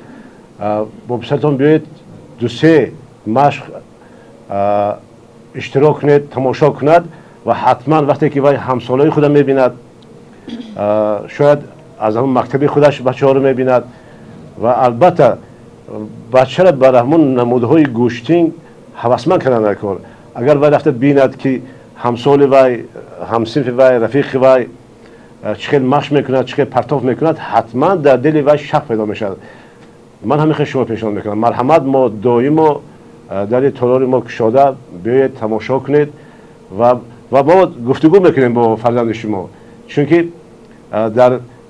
با پسرتان بیایید 2-3 مشق اشتراک کنید، تماشا کند و حتما وقتی که وای همسالای خودم میبیند، شاید از همون مکتب خودش بچه ها رو میبیند و البته بچه را بر همون نمودهای گوشتین هوسمند کردن در کار. اگر وای رفته بیند که همسال وای، همصنف وای، رفیق وای چقدر مشق میکند، چقدر پرتاف میکند، حتما در دل وای شک پیدا میشد. من همین خیلی شما پیشنهاد میکنم مرحمت ما دائم در تالار ما کشاده بیایید تماشا کنید و ما گفتگو میکنیم با فرزند شما، چون که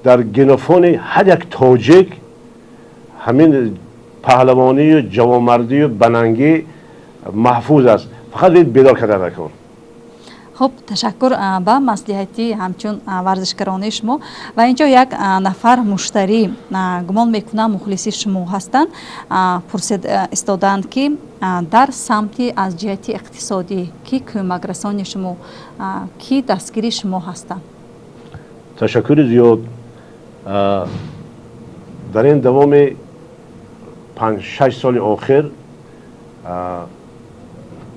در گنوفون هر یک تاجیک همین پهلوانی و جوانمردی و بننگی محفوظ است. فقط بیدار کردن نکن. خب تشکر با مصلحتی همچون ورزشکاران شما و اینجا یک نفر مشتری گمان میکنم مخلصی شما هستند پرسید استادند که در سمت از جهت اقتصادی کی کمک رسانی شما کی دستگیری شما هستند. تشکر زیاد. در این دوام 5-6 سال آخر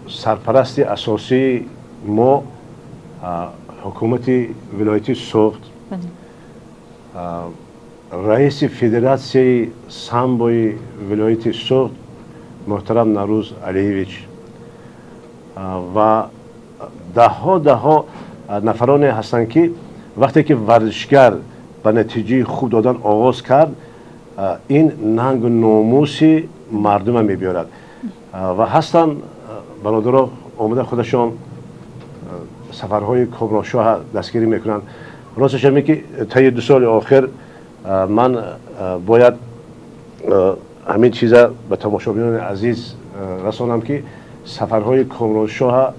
سرپرست اساسی ما حکومت ولایت سوخت رئیس فدراسیون سامبوی ولایت سوخت محترم نوروز علیویچ و ده نفران هستند که وقتی که ورزشگر به نتیجه خوب دادن آغاز کرد این ننگ و ناموس مردم میبیارد و هستن برادرها آمده خودشان سفرهای کبراشاه دستگیری میکنند. راستش اینه که طی 2 سال آخر من باید همین چیزا به تماشابینان عزیز رسانم که سفرهای کبراشاه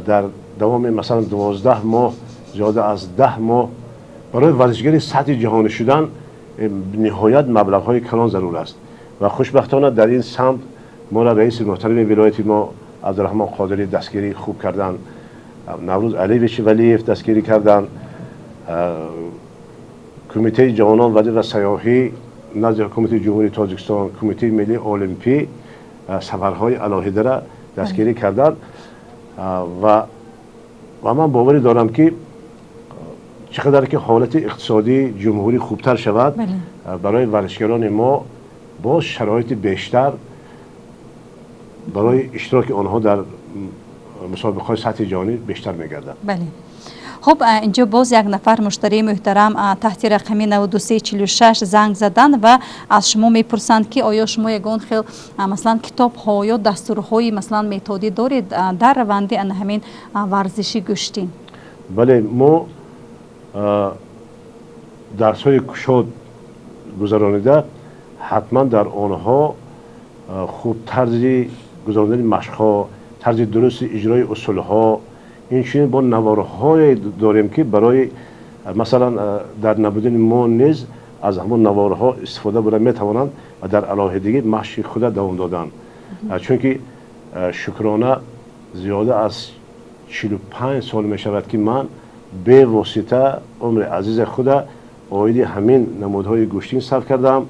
در دوام مثلا 12 ماه زیاده از 10 ماه برای ورزشگری سطح جهانی شدن نهایت مبلغ‌های کلان ضرور است و خوشبختانه در این سمت ما را رئیس محترم ولایت ما عبدالرحمن قادری دستگیری خوب کردن، نوروز علیویچ ولیف دستگیری کردن، کمیته جوانان و سیاحی نزد حکومت جمهوری تاجیکستان، کمیته ملی المپی سفرهای علاهیده را دستگیری کردن و من باوری دارم که چقدر که حالت اقتصادی جمهوری خوبتر شود برای ورزشکاران ما با شرایط بیشتر برای اشتراک آنها در مسابقه‌های سطح جهانی بیشتر می‌گردد. بله. خب اینجا باز یک نفر مشتری محترم تحت رقم 9346 زنگ زدن و از شما میپرسند که آیا شما یگان خیل مثلا کتاب ها یا دستورهای مثلا متدی دارید در روند همین ورزشی گوشتی؟ بله، ما درس‌های کشاد گذرانیده حتما در آنها خوب طرزی گذراندن مشق‌ها، طرز درست اجرای اصول‌ها، این چنین با نوارهای داریم که برای مثلا در نبودن ما نیز از همون نوارها استفاده برای میتوانند و در علاهدگی مشق خود دوام دادن. چون که شکرانه زیاده از 45 سال می شود که من به واسطه عمر عزیز خود آید همین نمودهای گوشتین صرف کردم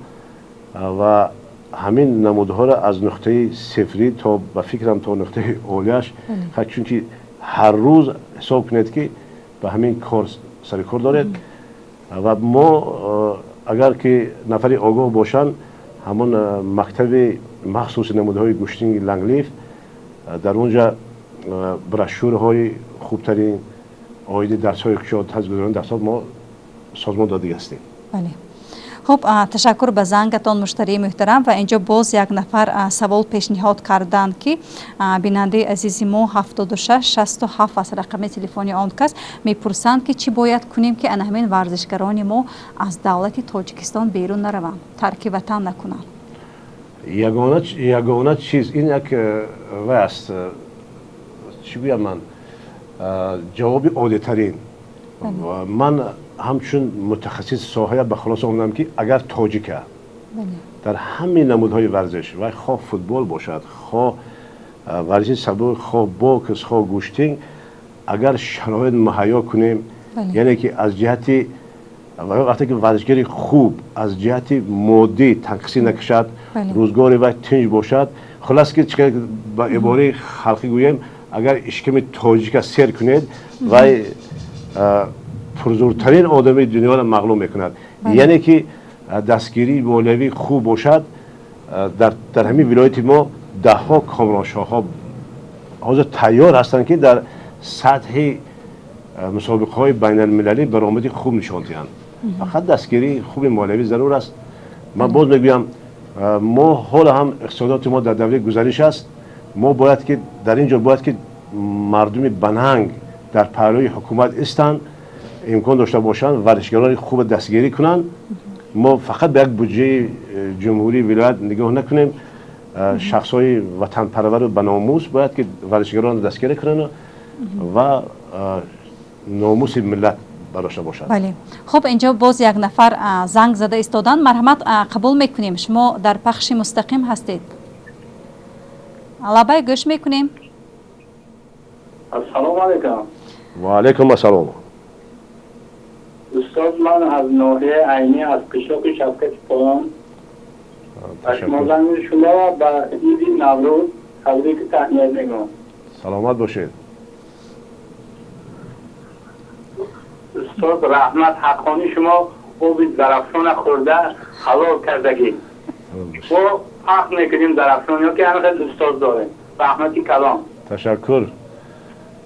و همین نمودها را از نقطه صفری تا به فکرم تا نقطه اولیش چون که هر روز حساب کنید که به همین کار سر کار دارید و ما اگر که نفری آگاه باشن همون مکتب مخصوص نمودهای گوشتینگ لنگلیف در اونجا براشورهای خوبترین آید درس‌های کشاد تجربه درس‌ها ما سازمان داده هستیم. بله. خب تشکر به زنگتان مشتری محترم و اینجا باز یک نفر سوال پیشنهاد کردند که بیننده عزیز ما 7667 از رقم تلفنی آن کس میپرسند که چی باید کنیم که همین ورزشکاران ما از دولت تاجیکستان بیرون نروند، ترک وطن نکنند. یگانه چیز این یک است، چی بگم من، جواب عالی ترین. من همچون متخصص ساحه به خلاص آمدم که اگر تاجیکه در همین نمودهای ورزش و خواه فوتبال باشد، خواه ورزش سبک، خواه بوکس، خواه گوشتینگ، اگر شرایط مهیا کنیم یعنی که از جهت وقتی که ورزشگری خوب از جهت مادی تنقصی نکشد، روزگاری و تنج باشد، خلاص که چه با عباره خلقی گویم اگر اشکم تاجیک سیر کنید و پرزورترین آدمی دنیا را مغلوب میکند. یعنی که دستگیری مولوی خوب باشد در همین ولایت ما ده ها کامرانشاه ها حاضر تیار هستند که در سطح مسابقه های بین المللی برآمدی خوب نشان دهند. فقط دستگیری خوب مولوی ضرور است. من باز میگویم ما حال هم اقتصادات ما در دوره گذشته است. ما باید که در اینجا باید که مردم بنهنگ در پهلوی حکومت استند امکان داشته باشند ورزشکاران خوب دستگیری کنند. ما فقط به یک بودجه جمهوری ولایت نگاه نکنیم. شخصای وطن پرور و بناموس باید که ورزشکاران دستگیری کنند و ناموس ملت براش باشد. بله. خب اینجا باز یک نفر زنگ زده ایستادن. مرحمت قبول میکنیم. شما در پخش مستقیم هستید. لبای گوش میکنیم. السلام علیکم. و علیکم السلام. استاد من از ناحیه عینی از قشاق شفقت پایان اشمازن شما با عید نوروز تبریک تهنیت میگم. سلامت باشید. استاد رحمت حقانی شما خوبی درفشان خورده حلال کردگی و حق میکنیم درفشان یا که همه استاد داره رحمتی کلام. تشکر.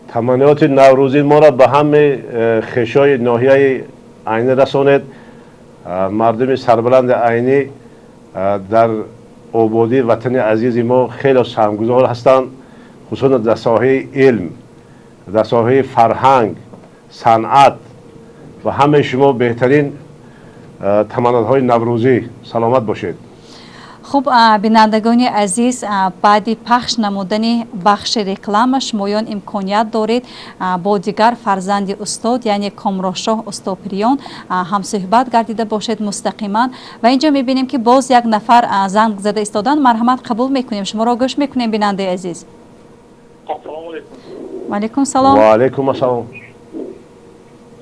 تمنیات نوروزی ما را به همه خشای ناحیه عینی رسانید. مردم سربلند عینی در آبادی وطن عزیز ما خیلی سرمایه‌گذار هستند، خصوصا در ساحه علم، در ساحه فرهنگ، صنعت و همه شما بهترین تمنیات‌های نوروزی. سلامت باشید. خب بینندگان عزیز، بعد پخش نمودن بخش رکلام شمایان امکانیت دارید با دیگر فرزند استاد یعنی کامراشاه استاپریان هم صحبت گردیده باشید مستقیما. و اینجا میبینیم که باز یک نفر زنگ زده ایستادن. مرحمت قبول میکنیم. شما را گوش میکنیم بیننده عزیز. السلام علیکم. و علیکم سلام. و علیکم السلام.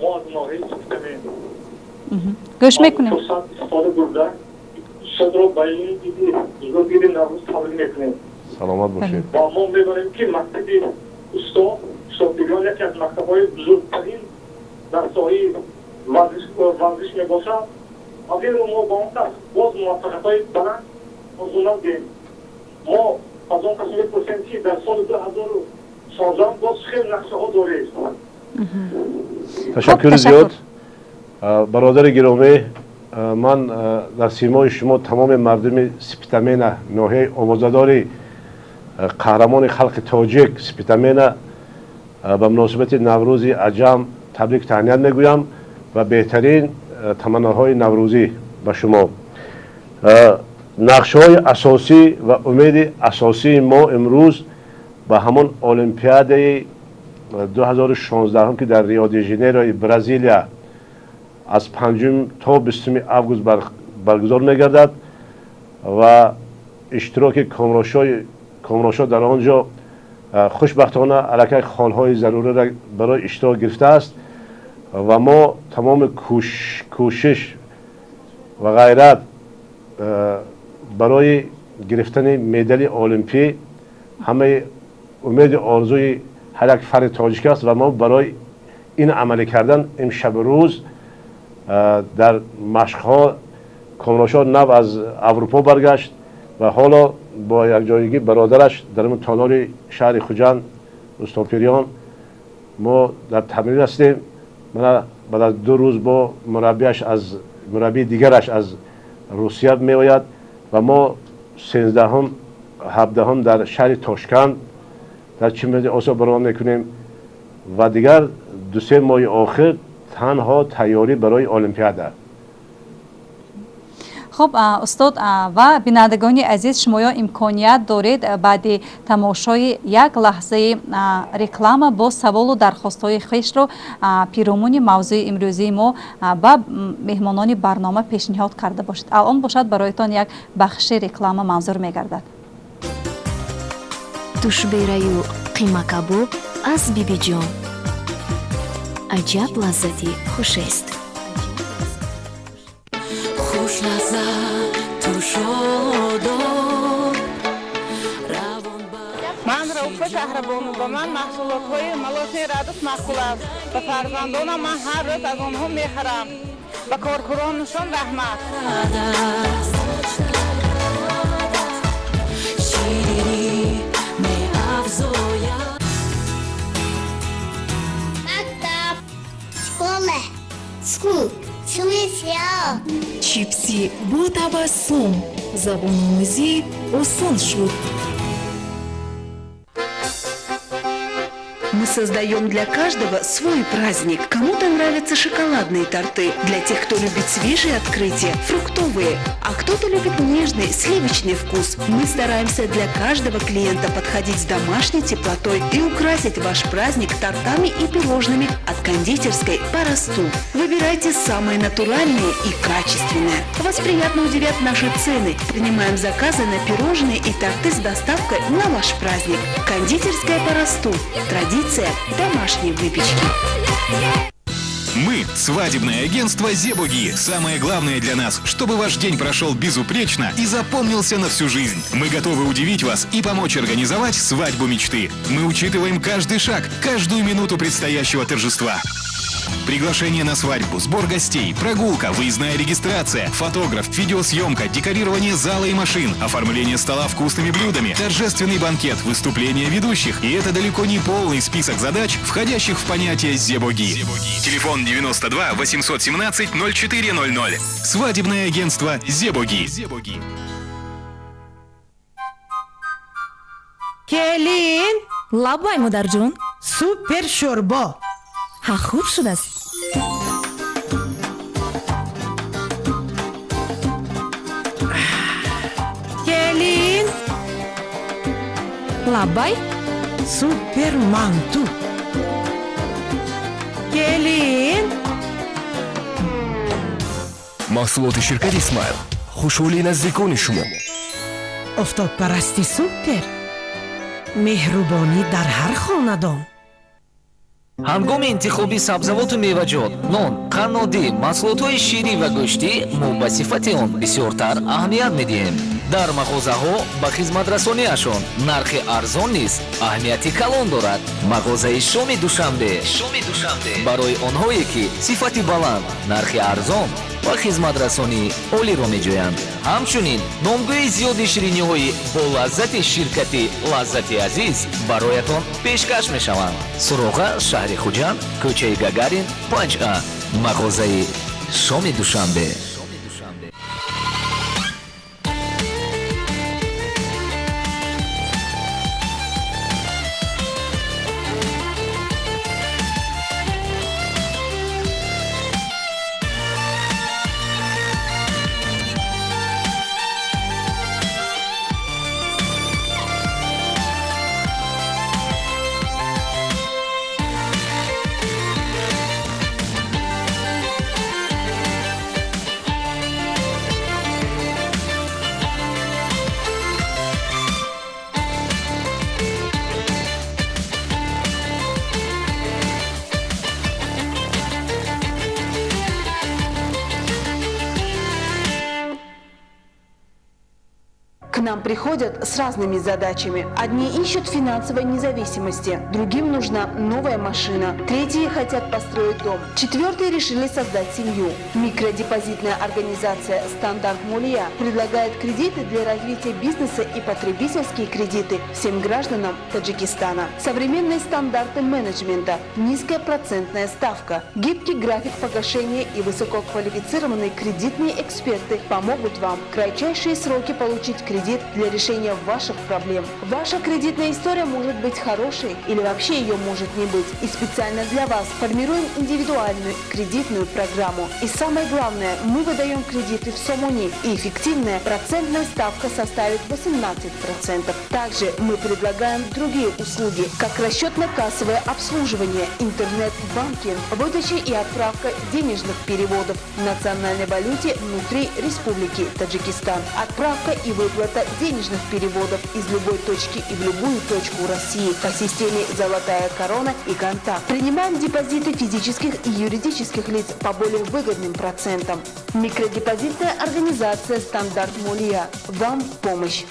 ما از ناحیه گوش میکنیم. صد رو با این دیدی بزرگی نوروز تبریک میکنیم. سلامت باشید. و ما می‌دانیم که مکتب استادیان یکی از مکتب‌های بزرگترین در ساحه ورزش میباشد. اگر ما با اون کس باز موفقیت‌های بلند از اونا دیم. ما از اون کس می‌پرسیم که در سال 2016 باز خیلی نقشه‌ها داریم. تشکر زیاد. برادر گرامی، من در سیمای شما تمام مردم سپیتامین ناحیه آوازه‌داری قهرمان خلق تاجیک سپیتامین به مناسبت نوروز عجم تبریک تهنیت میگویم و بهترین تمناهای نوروزی به شما. نقشه‌های اساسی و امید اساسی ما امروز به همون المپیاد 2016 که در ریو دی ژانیرو برزیلیا از 5 تا 20 آگوست برگزار می‌گردد و اشتراک کامراشاه در آنجا خوشبختانه علاقه خالهای ضروری را برای اشتراک گرفته است و ما تمام کوشش و غیرت برای گرفتن مدال المپی همه امید آرزوی هر یک فرد تاجیک است و ما برای این عمل کردن امشب روز در مشق‌ها کامراشاه نو از اروپا برگشت و حالا با یک جایگی برادرش در این تالار شهر خوجند استاپریان ما در تمرین هستیم. من بعد از 2 روز با مربی دیگرش از روسیه می آید و ما 13 17 در شهر تاشکند در چمپیونات آسیا برنامه میکنیم و دیگر 2-3 ماه آخر تنها تیاری برای المپیاد است. خب استاد و بینندگان عزیز، شما امکانیت دارید بعد تماشای یک لحظه رکلام با سوال و درخواست‌های خویش رو پیرامون موضوع امروزی ما با مهمانان برنامه پیشنهاد کرده باشید. الان باشد برایتان یک بخش رکلام منظور می‌گردد. тушбераю қима кабоб аз бибиҷон аҷаб лаззати хушест. من رؤوفه شهربانو با من محصولات‌های ملاشی ردف مقبول است. به فرزندانم من هر روز از آنها میخرم. به کارکنانشان رحمت. чипси бо табассум забономӯзӣ осон шуд. создаем для каждого свой праздник. Кому-то нравятся шоколадные торты, для тех, кто любит свежие открытия, фруктовые, а кто-то любит нежный сливочный вкус. Мы стараемся для каждого клиента подходить с домашней теплотой и украсить ваш праздник тортами и пирожными от кондитерской «По росту». Выбирайте самые натуральные и качественные. Вас приятно удивят наши цены. Принимаем заказы на пирожные и торты с доставкой на ваш праздник. Кондитерская «По росту». Традиция домашней выпечки. Мы – свадебное агентство «Зебуги». Самое главное для нас, чтобы ваш день прошел безупречно и запомнился на всю жизнь. Мы готовы удивить вас и помочь организовать свадьбу мечты. Мы учитываем каждый шаг, каждую минуту предстоящего торжества. Приглашение на свадьбу, сбор гостей, прогулка, выездная регистрация, фотограф, видеосъемка, декорирование зала и машин, оформление стола вкусными блюдами, торжественный банкет, выступления ведущих. И это далеко не полный список задач, входящих в понятие «Зебуги». Телефон 92 817 0400. Свадебное агентство «Зебуги». Келин! Лабай, Мударджун! Супер шорбо! ها خوب شده است. Келин! لبای Супер манту! Келин! محصولات شرکت اسمایل خوشحالی نزدیکان شما. افتاد پرستی سوپر. مهربانی در هر خاندان. ҳангоми интихоби сабзавоту меваҷот, нон, қаннодӣ, маҳсулотҳои ширӣ ва гӯшти мо ба сифати он бисёртар аҳамият медиҳем. дар мағозаҳо ба хизматрасониашон нархи арзон низ аҳамияти калон дорад. мағозаи шоми душанбе барои онҳое ки сифати баланд, нархи арзон ва хизматрасонӣ олиро меҷӯянд. ҳамчунин номгӯи зиёди шириниҳои бо лаззати ширкати «Лаззати азиз» бароятон пешкаш мешаванд. суроға шаҳри хуҷанд, кӯчаи Гагарин 5А, мағозаи шоми душанбе. К нам приходят с разными задачами. Одни ищут финансовой независимости, другим нужна новая машина, третьи хотят построить дом, четвертые решили создать семью. Микродепозитная организация «Стандарт Молия» предлагает кредиты для развития бизнеса и потребительские кредиты всем гражданам Таджикистана. Современные стандарты менеджмента, низкая процентная ставка, гибкий график погашения и высококвалифицированные кредитные эксперты помогут вам в кратчайшие сроки получить кредит для решения ваших проблем. Ваша кредитная история может быть хорошей или вообще ее может не быть. И специально для вас формируем индивидуальную кредитную программу. И самое главное, мы выдаем кредиты в Сомони, и эффективная процентная ставка составит 18%. Также мы предлагаем другие услуги, как расчетно-кассовое обслуживание, интернет-банкинг, выдача и отправка денежных переводов в национальной валюте внутри Республики Таджикистан, отправка и выплата денежных переводов из любой точки и в любую точку России по системе «Золотая корона» и «Контакт». Принимаем депозиты физических и юридических лиц по более выгодным процентам. Микродепозитная организация «Стандарт Молия». Вам в помощь.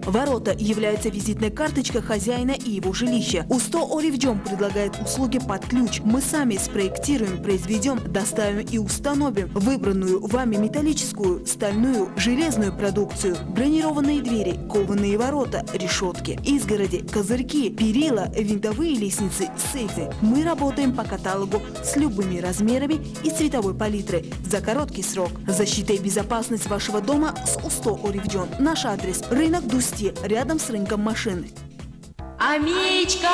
Ворота являются визитной карточкой хозяина и его жилища. УСТО Оривджон предлагает услуги под ключ. Мы сами спроектируем, произведем, доставим и установим выбранную вами металлическую, стальную, железную продукцию. Бронированные двери, кованые ворота, решетки, изгороди, козырьки, перила, винтовые лестницы, сейфы. Мы работаем по каталогу с любыми размерами и цветовой палитрой за короткий срок. Защита и безопасность вашего дома с УСТО Оривджон. Наш адрес – рынок Дусти, рядом с рынком машин. Амичка!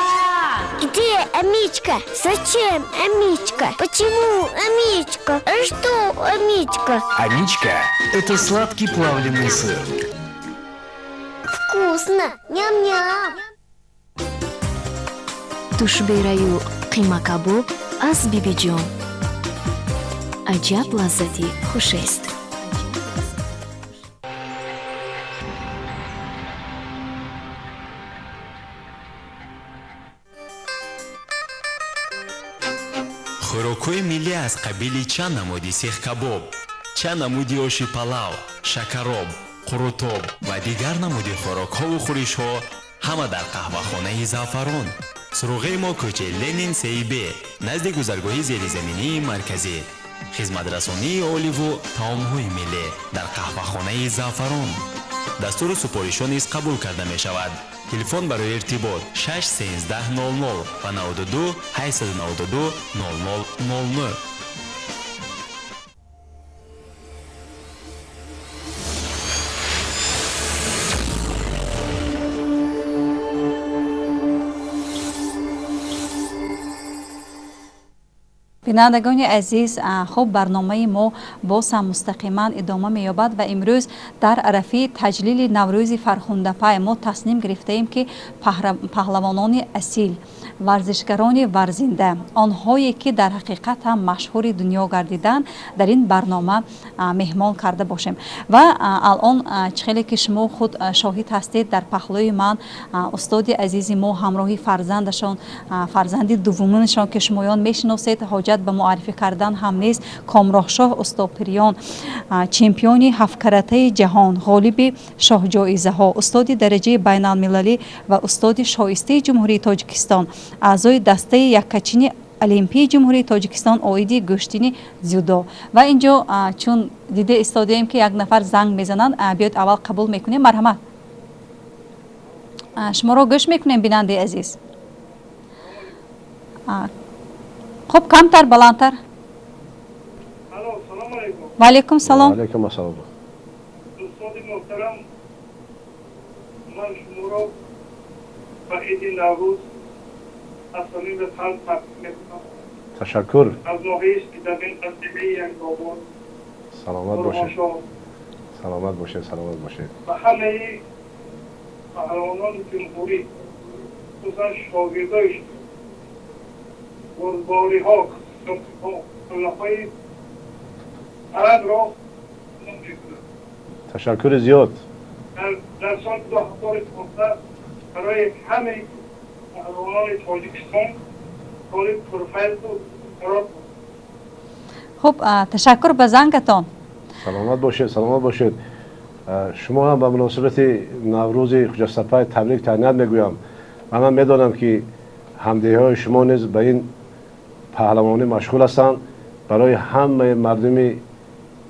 Где Амичка? Зачем Амичка? Почему Амичка? А что Амичка? Амичка – это сладкий плавленый сыр. Вкусно! Ням-ням! тушбераю қимакабоб аз бибиҷон. аҷаб лаззати хушест. хӯрокҳои миллӣ аз қабили чанд намуди сех кабоб, чанд намуди оши палав, шакароб, қурутоб ва дигар намуди хӯрокҳову хӯришҳо ҳама дар қаҳвахонаи Заъфарон. суруғаи мо кӯчаи Ленин 3Б назди гузаргоҳи зеризаминии марказӣ. хизматрасонии оливу таомҳои миллӣ дар қаҳвахонаи Заъфарон. дастуру супоришҳо низ қабул карда мешавад. телефон барои иртибот 61300 ва 92 892 0000. бинандагони азиз, хуб барномаи мо боз ҳам мустақиман идома меёбад ва имрӯз дар арафии таҷлили наврӯзи фархундапай мо тасним гирифтаем ки паҳлавонони асил, варзишгарони варзинда, онҳое ки дар ҳақиқат ҳам машҳури дунё гардиданд, дар ин барнома меҳмон карда бошем. Ва алон чихеле ки шумо худ шоҳид ҳастед, дар паҳлӯи ман устоди азизи мо ҳамроҳи фарзандашон, фарзанди дуввуминашон ки шумоён мешиносед, ҳоҷат ба муаррифӣ кардан ҳам нест, Комроҳшоҳ Устопирён, чемпиони ҳафткаратаи ҷаҳон, ғолиби шоҳҷоизаҳо, устоди дараҷаи байналмилалӣ ва устоди шоистаи ҷумҳурии Тоҷикистон, аъзои дастаи яккачини олимпияи ҷумҳурии Тоҷикистон оиди гӯштини дзюдо. Ва инҷо чун дида истодаем ки як нафар занг мезананд, биёед аввал қабул мекунем. Марҳамат, шуморо гӯш мекунем бинандаи азиз. خب کمتر بلندتر. و علیکم سلام. و علیکم السلام. دوستان محترم، من شما را به عید نوروز از صمیم قلب تبریک می‌گویم. تشکر. از ناحیه اسکیدامین قصیده ینگاباد. سلامت باشید. سلامت باشید. سلامت باشید. و همه پهلوانان جمهوری، خصوصا شاگردایش، بازباری ها، خلافای عرب را تشکر زیاد. در سال 2015 برای همه پهلوانان تاجیکستان سال پرفیض و قرار بود. خب تشکر به زنگتان. سلامت باشید. سلامت باشید. شما هم به مناسبت نوروز خجست‌پای تبریک تهنیت میگویم. من میدانم که همدیهای شما نیز به این پهلوانی مشغول هستند. برای همه مردم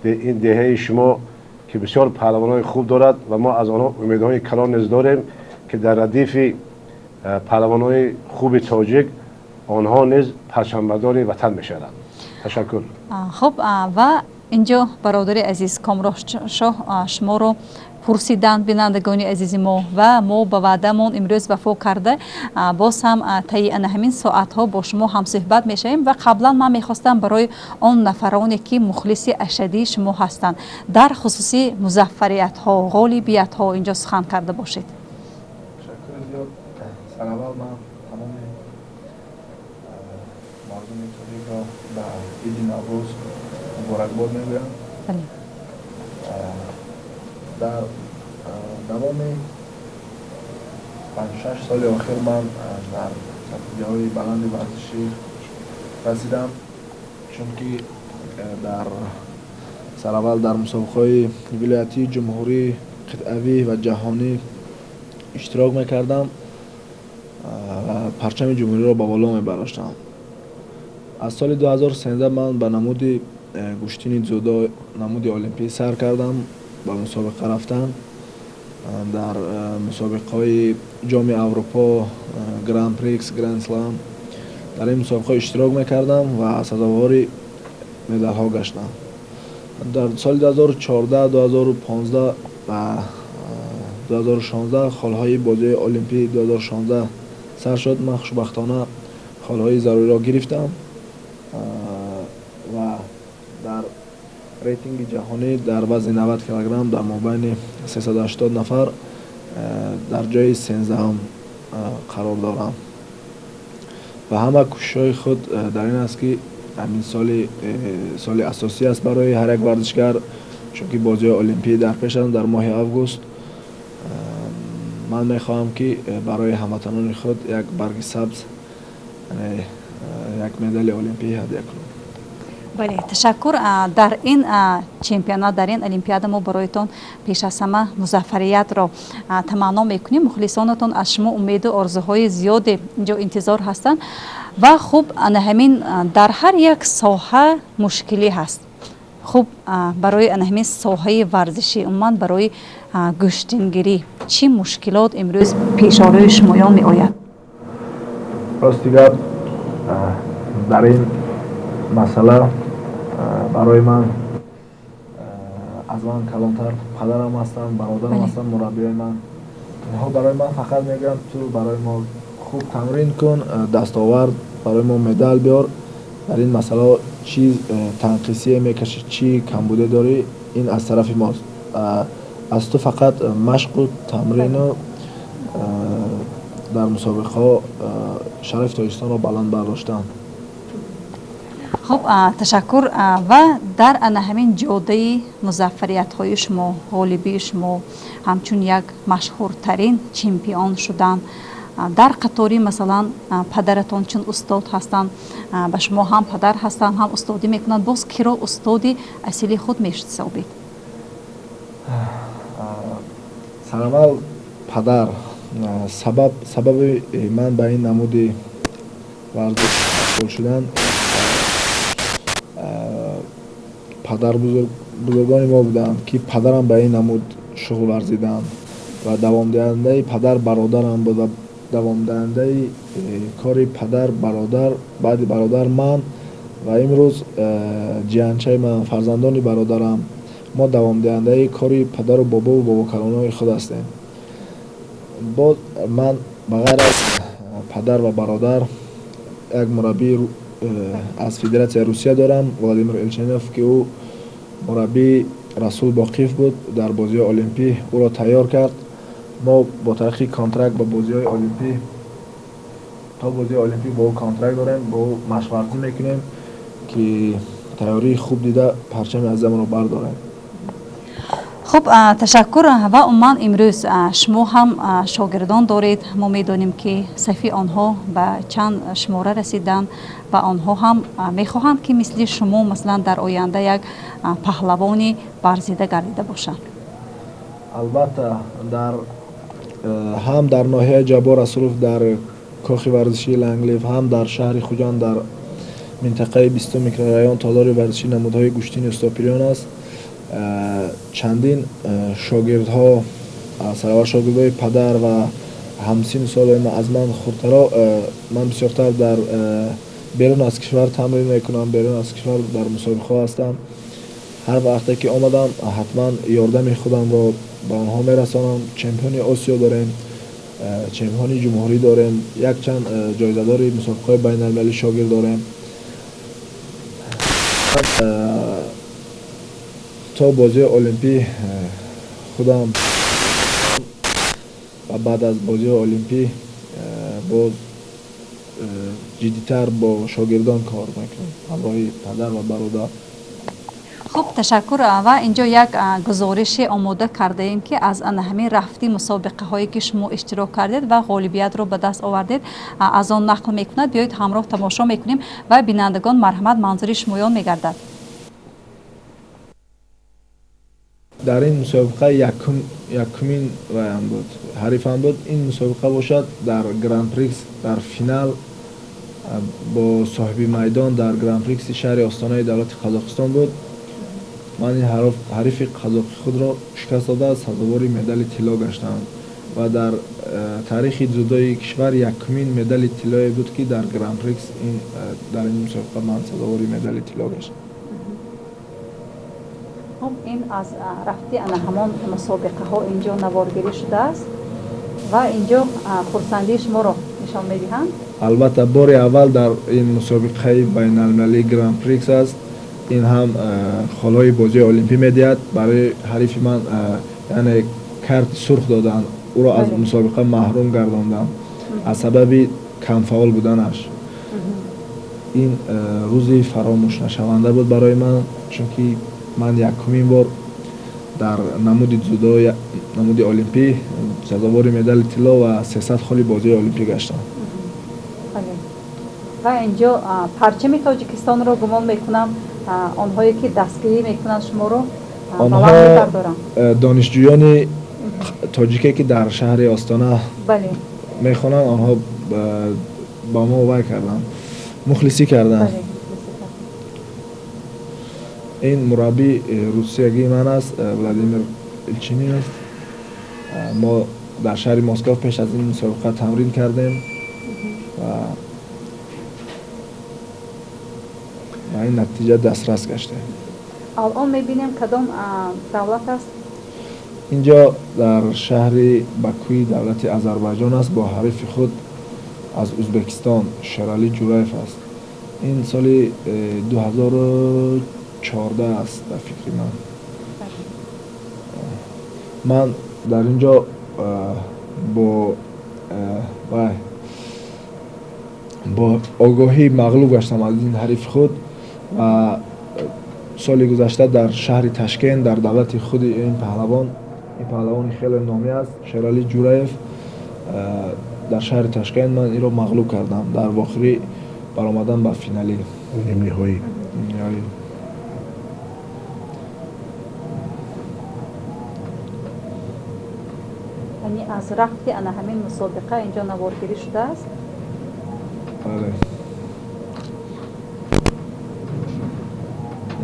این دهه شما که بسیار پهلوانای خوب دارد و ما از آنها امیدهای کلان نیز داریم که در ردیف پهلوانای خوب تاجیک آنها نیز پرچمبردار وطن میشوند. تشکر. خب و اینجا برادر عزیز کامروهشاه شما رو پرسیدند بینندگان عزیز ما و ما با وعده‌مون امروز وفا کرده. باز هم طی همین ساعت‌ها با شما هم صحبت می‌شویم و قبلا من می‌خواستم برای آن نفرانی که مخلص اشدی شما هستند در خصوص مظفریت‌ها، غالبیت‌ها اینجا سخن کرده باشید. سلام من تمام مردم تاجیک را به عید نوروز مبارکباد میگویم. در دوام 5-6 سال اخیر من در سطحی‌های بلند ورزشی رسیدم، چون که در سراول در مسابقه‌های ولایتی، جمهوری، قطعوی و جهانی اشتراک میکردم و پرچم جمهوری را با بالا میبراشتم. از سال 2013 من به نمود گوشتین زودا نمود المپی سر کردم، با مسابقه رفتن در مسابقه های جام اروپا، گراند پریکس، گراند سلام در این مسابقه اشتراک میکردم و سزاوار مدال ها گشتم. در سال 2014، 2015 و 2016 خالهای بازی المپی 2016 سر شد. من خوشبختانه خالهای ضروری را گرفتم و در ریتینگ جهانی در وزن 90 کیلوگرم در مابین 380 نفر در جای 13 قرار دارم و همه کوشش‌های خود در این است که همین سال اساسی است برای هر یک ورزشگر، چون که بازی المپیک در پیش است در ماه آگوست. من میخواهم که برای هموطنان خود یک برگ سبز، یک مدال المپیک هدیه کنم. بله، تشکر. در این چمپیونات، در این المپیاد ما برایتان پیش از همه موفقیت را تمنا میکنیم. مخلصانتان از شما امید و آرزوهای زیاد اینجا انتظار هستند و خوب همین در هر یک ساحه مشکلی هست. خوب برای همین ساحه ورزشی عموما برای گشتنگیری چی مشکلات امروز پیش روی شمایان می آید؟ راستی گپ در این مسئله برای من از من کلانتر پدرم هستن، برادرم هستن، مربیای من. اینها برای من فقط میگن تو برای ما خوب تمرین کن، دستاورد برای ما مدال بیار. در این مسئله چی تنقیصی میکشی، چی کمبوده داری، این از طرف ماست. از تو فقط مشق و تمرین و در مسابقه شرف تاجیکستان را بلند برداشتن. خب تشکر. و در همین جاده موفقیت های شما، غالبی شما همچون یک مشهورترین چمپیون شدن، در قطاری مثلا پدرتان چون استاد هستند، به شما هم پدر هستند هم استادی میکنند، باز کرا استادی اصلی خود میشد ثابت؟ سرمال پدر سبب من به این نمود ورزش شدن پدر بزرگان ما بودند که پدرم به این نمود شغل ورزیدن و دوام دهنده پدر برادرم بود و دوام دهنده کاری پدر برادر بعد برادر من و امروز جیانچه من فرزندان برادرم ما دوام دهنده کاری پدر و بابا کلانای خود هستیم. باز من بغیر از پدر و برادر یک مربی از فدراسیون روسیه دارم، ولادیمیر الچنوف، که او مربی رسول باقیف بود. در بازی المپیک او را تیار کرد. ما با طریق کانترکت با بازی المپیک تا بازی المپیک با او کانترکت داریم، با او مشق ورزی میکنیم که تیاری خوب دیده پرچم از زمان رو برداریم. خب تشکر. و عمان امروز شما هم شاگردان دارید، ما میدانیم که صفی آنها به چند شماره رسیدن و آنها هم میخواهند که مثل شما مثلا در آینده یک پهلوانی برزیده گردیده باشند. البته هم در ناحیه جبار اصروف در کاخ ورزشی لنگلیف، هم در شهر خوجان در منطقه 20 میکرورایون تالار ورزشی نمودهای گشتین استاپیریان است. چندین شاگردها سرور شاگردهای پدر و همسین سال من از من خودترا من بسیارتر در بیرون از کشور تمرین میکنم، بیرون از کشور در مسابقه هستم. هر وقتی که آمدم حتما یاردم خودم را به آنها میرسانم. چمپیون آسیا داریم، چمپیون جمهوری داریم، یک چند جایزه‌دار مسابقه بین المللی شاگرد داریم. تا بازی المپیک خودم و بعد از بازی المپیک باز جدی‌تر با شاگردان کار میکنم، همراه پدر و برادر. خب تشکر. و اینجا یک گزارش آماده کرده ایم که از همین رفتی مسابقه هایی که شما اشتراک کردید و غالبیت رو به دست آوردید از آن نقل میکند. بیایید همراه تماشا میکنیم و بینندگان مرحمت منظور شمایان میگردد. در این مسابقه یکمین رایم بود، حریفم بود. این مسابقه باشد در گراند پریکس در فینال با صاحبی میدان در گراند پریکس شهر آستانه دولت قزاقستان بود. من این حریف قزاقی خود را شکست داده سزاوار مدال طلا گشتم و در تاریخ جودوی کشور یکمین مدال طلایی بود که در گراند پریکس در این مسابقه من سزاوار مدال طلا گشتم. این از رفتی همان مسابقه ها اینجا نوارگیری شده است و اینجا خرسندی شما را نشان میدهند؟ البته بار اول در این مسابقه بین المللی گراند پریکس است. این هم خالای بازی المپی میدهد. برای حریف من یعنی کارت سرخ دادن، او را از مسابقه محروم گرداندند از سبب کم فعال بودنش. این روزی فراموش نشونده بود برای من، چون که من یکمین بار در نمود جودو نمود المپی سزاوار مدال طلا و 300 خالی بازی المپی گشتم. و اینجا پرچم تاجیکستان رو گمان میکنم آنهایی که دستگیری میکنند شما رو آنها دانشجویان تاجیکی که در شهر آستانه میخوانند، آنها با ما وای کردن، مخلصی کردن. این مربی روسیایی من است، ولادیمیر ایلچینی است. ما در شهر مسکو پیش از این مسابقه تمرین کردیم و این نتیجه دسترس گشته. الان میبینیم کدام دولت است؟ اینجا در شهر بکوی دولت آذربایجان است با حریف خود از ازبکستان شرالی جورایف است. این سال 2014 است در فکر من در اینجا با آگاهی مغلوب گشتم از این حریف خود و سال گذشته در شهر تشکند در دولت خود این پهلوان خیلی نامی است شرالی جورایف، در شهر تشکند من این را مغلوب کردم. در واخری برآمدم به فینالی نهایی. یعنی از رفتی انا همین مسابقه اینجا نوارگیری شده است؟ بله.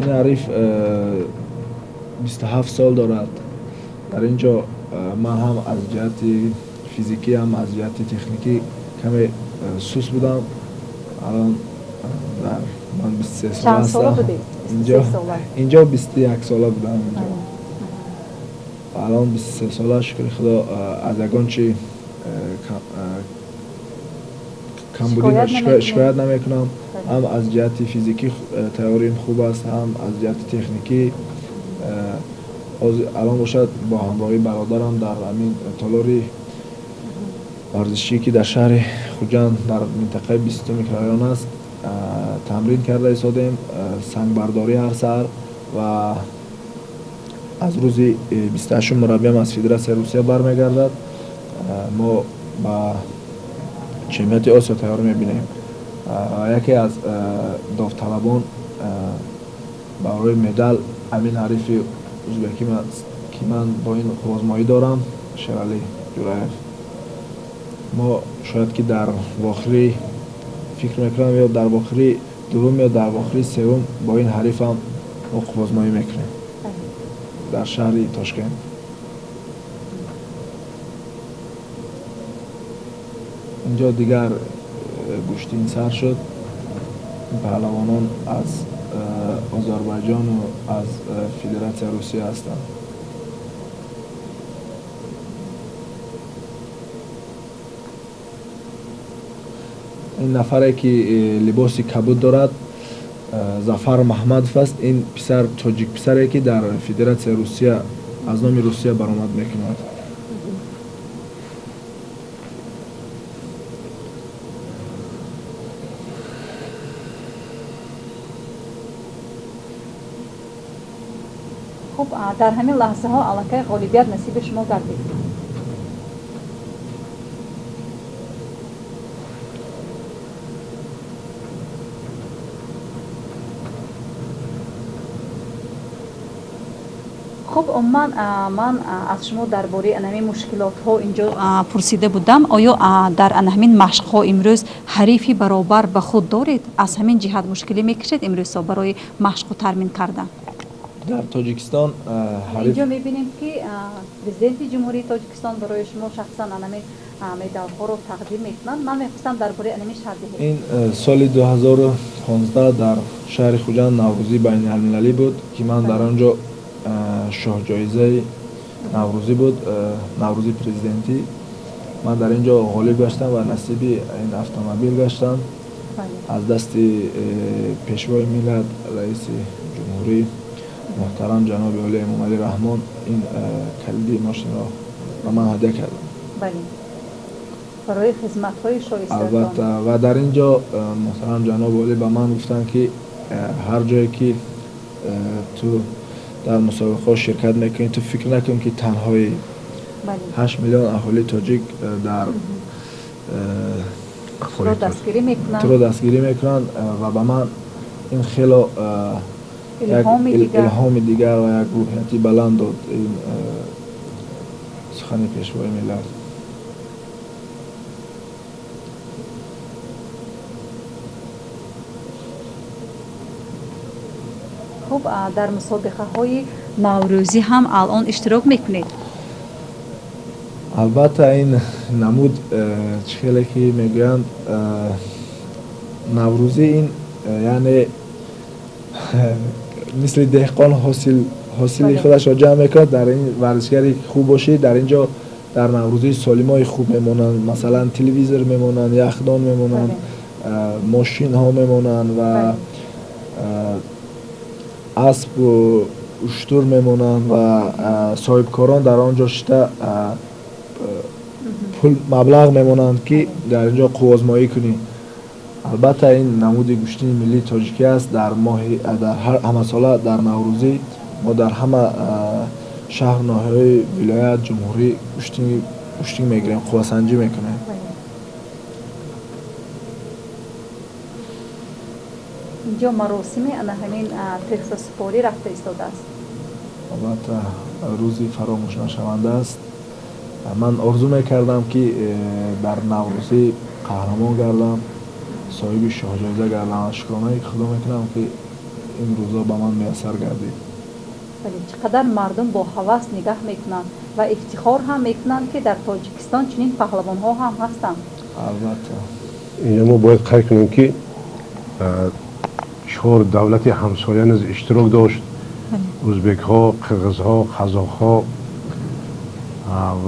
این حریف 27 سال دارد. در اینجا من هم از جهت فیزیکی هم از جهت تکنیکی کمی سوس بودم. الان من 23 سال هستم. چند سال بودی؟ اینجا 21 ساله بودم. الان 23 ساله شکر خدا از یگان چی کم بودیم شکایت نمی کنم. هم از جهت فیزیکی تیاریم خوب است، هم از جهت تکنیکی. الان باشد با همراهی برادرم در همین تالاری ورزشی که در شهر خوجند در منطقه 20 کرایان است تمرین کرده ایستادیم، سنگ برداری هر سر و از روز 28 مربیم از فدراسیون روسیه برمیگردد. ما با چمپیونات آسیا تیاری میبینیم. یکی از داوطلبان برای مدال همین حریف ازبکی که من با این آزمایی دارم شرالی جورایف. ما شاید که در واخری فکر میکنم یا در واخری دوم یا در واخری سوم با این حریف هم آزمایی میکنیم در شهر تاشکند. اینجا دیگر گوشتین سر شد. پهلوانان از آذربایجان و از فدراسیون روسیه هستند. این نفری که لباس کبود دارد ظفر محمدov است. این پسر تاجیک پسری که در فدراسیون روسیه از نام روسیه برآمد میکند. خب در همین لحظه ها علاقه غالبیت نصیب شما گردید. خب من از شما درباره انهمین مشکلات ها اینجا پرسیده بودم. آیا در انهمین مشق ها امروز حریفی برابر به خود دارید؟ از همین جهت مشکلی میکشید امروز برای مشق و تمرین کردن؟ در تاجیکستان اینجا میبینیم که پرزیدنت جمهوری تاجیکستان برای شما شخصا انهمین مدال ها رو تقدیم میکنند. من میخواستم درباره انهمین شرح این سال 2015 در شهر خوجند نوروزی بین المللی بود که من در آنجا شاه جایزه نوروزی بود، نوروزی پرزیدنتی من در اینجا غالب گشتم و نصیبی این автомобیل گشتم از دست پیشوای ملت رئیس جمهوری محترم جناب علی محمدی رحمان این کلیدی ماشین را به من هدیه کردم. بله. برای خدمت‌های شایسته. البته و در اینجا محترم جناب علی به من گفتن که هر جایی که تو در مسابقه شرکت میکنی تو فکر نکن که تنهایی 8 میلیون اهالی تاجیک در تو رو دستگیری میکنن و به من این خیلی یک الهام دیگر و یک روحیتی بلند داد این سخن پیشوای ملت. خب در مسابقه های نوروزی هم الان اشتراک میکنید؟ البته این نمود خیلی که میگویند نوروزی این یعنی مثل دهقان حاصل خودش را جمع میکنه. در این ورزشگری خوب باشه در اینجا در نوروزی سالیمای خوب میمونن، مثلا تلویزور میمونن، یخدان میمونن، ماشین ها میمونن و اسب و اشتر میمونن و صاحبکاران در آنجا شده پول مبلغ میمونند که در اینجا قوازمایی کنی. البته این نمود گوشتنی ملی تاجیکی است. در هر همه ساله در نوروزی ما در همه شهر ناحیه ولایت جمهوری گوشتنی میگیریم، قواسنجی میکنیم. اینجا مراسم همین ترس سپاری رفته ایستاده است. البته روزی فراموش نشونده است. من آرزو میکردم که در نوروزی قهرمان گردم، صاحب شاهجایزه گردم. اشکرانه خدا میکنم که این روزا به من میسر گردید. ولی چقدر مردم با هوس نگاه میکنن و افتخار هم میکنن که در تاجیکستان چنین پهلوان ها هم هستند. البته اینجا ما باید قید کنیم که 4 دولت همسایه نیز اشتراک داشت. ازبک ها، قرغیز ها، قزاق ها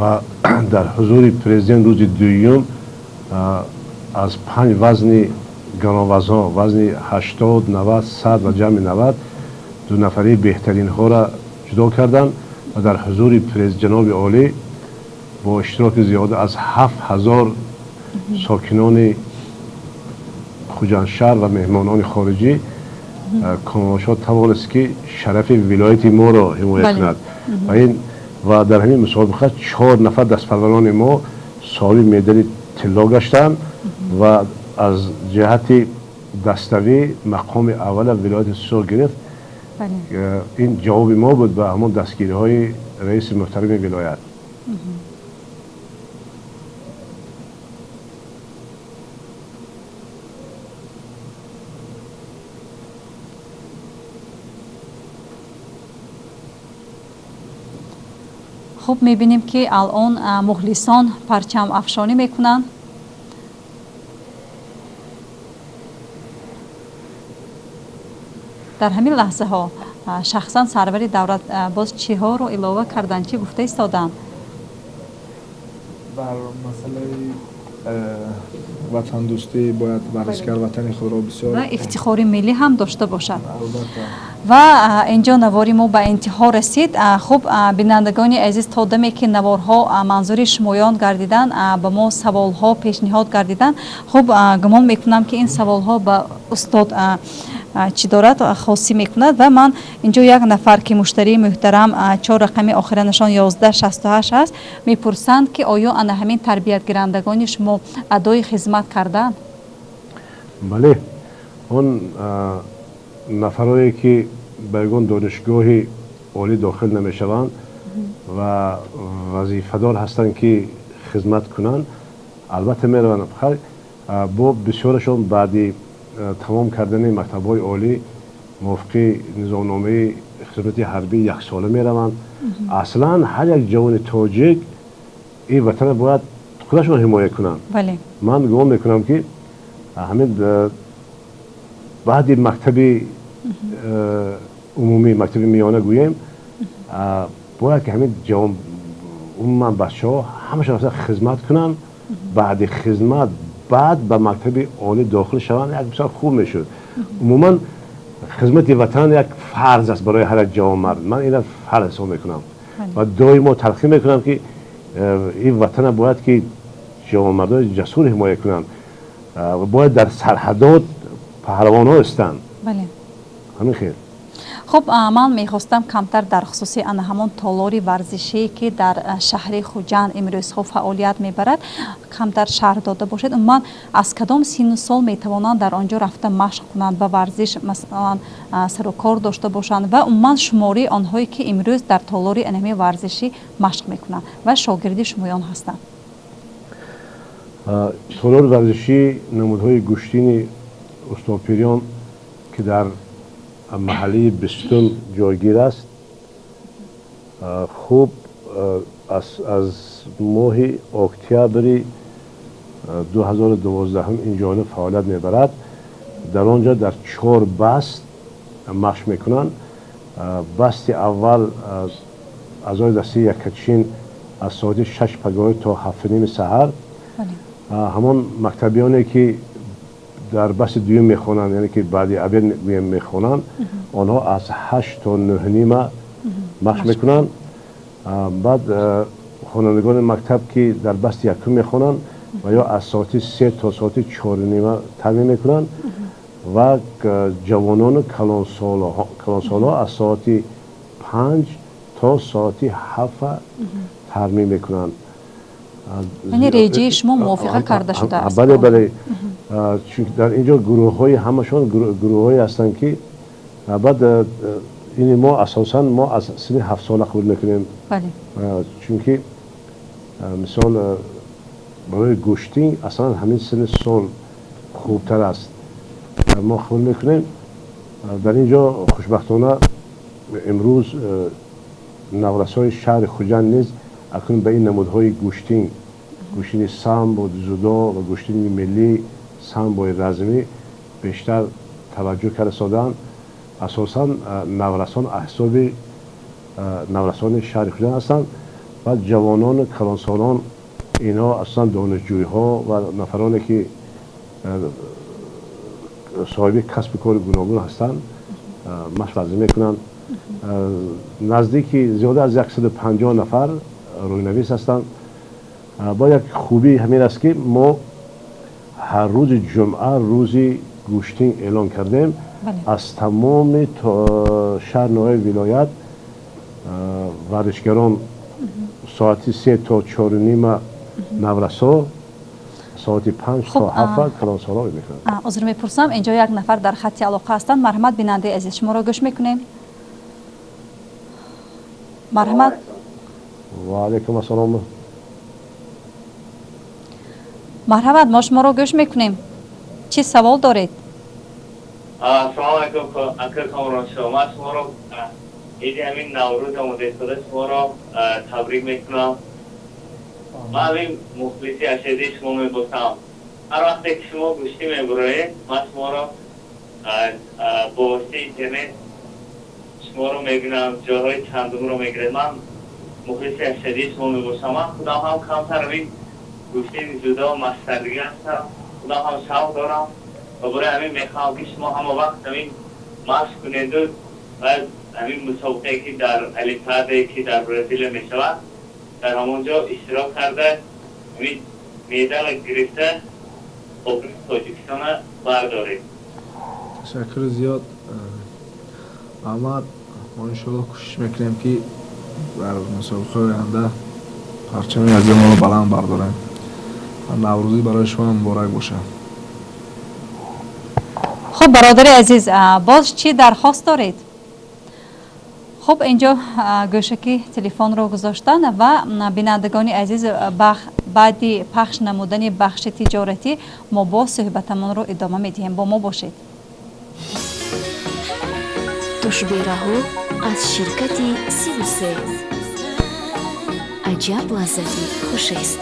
و در حضور پرزیدنت روز دوم از 5 وزن گرانوزها، وزن 80 90 100 و جمع 90 2 نفری بهترین ها را جدا کردند و در حضور جناب عالی با اشتراک زیاده از 7000 ساکنان خوجندشهر و مهمانان خارجی کاماشات توانست که شرف ولایت ما را حمایت کند و در همین مسابقه 4 نفر دستپروران ما صاحب مدال طلا گشتند و از جهت دستوی مقام اول ولایت سوسول گرفت. این جواب ما بود به همون دستگیری های رئیس محترم ولایت. خب میبینیم که الان مخلصان پرچم افشانی میکنن. در همین لحظه ها شخصا سرور دولت باز چی ها رو علاوه کردن، چی گفته ایستادن؟ بر مسئله وطن دوستی باید ورزشگر وطن خود را بسیار و افتخار ملی هم داشته باشد. و اینجا نواری ما به انتها رسید. خب بینندگان عزیز تا دمی که نوارها منظور شمایان گردیدن به ما سوالها پیشنهاد گردیدن. خب گمان میکنم که این سوالها به استاد چی دارد خاصی میکند و من اینجا یک نفر که مشتری محترم 4 رقم آخرانشان 1168 است میپرسند که آیا انا همین تربیت گیرندگان شما ادای خدمت کردند؟ بله، اون نفرایی که برگون دانشگاه عالی داخل نمیشوند و وظیفه‌دار هستند که خدمت کنند البته میروند. با بسیارشون بعدی تمام کردن مکتب‌های عالی موافق نظامنامه خدمت حربی 1 ساله میروند. اصلا هر یک جوان تاجیک این وطن باید خودش رو حمایت کنند. بله. من گمان میکنم که همین بعد مکتب عمومی، مکتب میانه گویم، باید که همین عموما بچه‌ها همشون مثلا خدمت کنن بعد خدمت بعد به مکتب عالی داخل شوند یک بسیار خوب میشد. عموما خدمت وطن یک فرض است برای هر جوان مرد. من این فرض حساب میکنم و دائما تلقی میکنم که این وطن باید که جوان مردای جسور حمایت کنن و باید در سرحدات پهلوان ها هستند. بله. همین خیر. خب من میخواستم کمتر در خصوصی همون تالاری ورزشی که در شهر خوجند امروز فعالیت میبرد کمتر شرح داده باشید. من از کدام سن و سال میتوانند در آنجا رفته مشق کنند و ورزش مثلا سر و کار داشته باشند و من شماری آنهایی که امروز در تالاری انمی ورزشی مشق میکنند و شاگردی شمایان هستند؟ تالار ورزشی نمودهای گوشتین استاد پیریان که در محلی بستون جایگیر است. خوب از ماه اکتبر 2012 این جانب فعالیت میبرد. در آنجا در 4 بست مشق میکنند. بست اول از دسته یکچین از ساعت 6 پگاه تا 7:30 سحر. همان مکتبیانی که در بست دویم میخوانند یعنی که بعد ابر میخوانند آنها از 8 تا 9:30 مشق میکنند. بعد خوانندگان مکتب که در بست یکم میخوانند و یا از ساعت 3 تا ساعت 4:30 تمرین میکنند و جوانان کلانسالا از ساعت 5 تا ساعت 7 تمرین میکنند. یعنی ریجی شما موافقه کرده شده است؟ بله بله. چون در اینجا گروه های همشون گروه های هستند که بعد این ما اساسا ما از سن 7 ساله قبول میکنیم. بله. چون که مثال برای گوشتین اصلا همین سن سال خوبتر است ما قبول میکنیم. در اینجا خوشبختانه امروز نورسای شهر خوجند نیز اکنون به این نمودهای گوشتین سامبو زودو و گوشتین ملی سامبو رزمی بیشتر توجه کرده سادن. اساسا نورسان احساب نورسان شهر خوجند هستند و جوانان کلانسالان اینا اصلا دانشجوی ها و نفرانی که صاحب کسب کار گوناگون هستند مشق ورزشی میکنند. نزدیک زیاده از 150 نفر روینویس هستند. با یک خوبی همین است که ما هر روز جمعه روزی گوشتین اعلان کردیم. از تمام شهر نوای ولایت ورزشگران ساعت 3 تا 4:30 نورسا، ساعت 5 تا 7 کلانسالا میکنند. عذر میپرسم اینجا یک نفر در خط علاقه هستند. مرحمت بیننده عزیز شما را گوش میکنیم. مرحمت. و علیکم السلام. مرحبا ما شما رو گوش میکنیم. چی سوال دارید؟ سلام علیکم اکر کامران شما رو ایدی همین نوروز آماده شده شما رو تبریک میکنم. من همین مخلصی اشدی شما میبوسم. هر وقتی که شما گوشتی میبرید من شما رو با واسطه اینترنت شما رو میبینم جاهای چندم رو میگیرید. من مخلصی اشدی شما میبوسم. من خودم هم کمتر همین گوشتی جدا و مستردگی هستم. خودم هم شوق دارم و برای همین میخوام که شما همه وقت همین مشق کنید و همین مسابقه که در الیپاده که در برزیل میشود در همونجا اشتراک کرده همین میدال گرفته خبر تاجیکستان بردارید. تشکر زیاد احمد. ما انشاءالله کوشش میکنیم که در مسابقه آینده پرچم عظیم ما رو بلند برداریم. نوروزی برای شما مبارک باشه. خب برادر عزیز باز چی درخواست دارید؟ خب اینجا گوشکی تلفن رو گذاشتن و بینندگان عزیز بعدی پخش نمودن بخش تجارتی ما با صحبتمون رو ادامه میدیم. با ما باشید. تشبیرهو از شرکتی سیوسه عجب لذتی خوش است.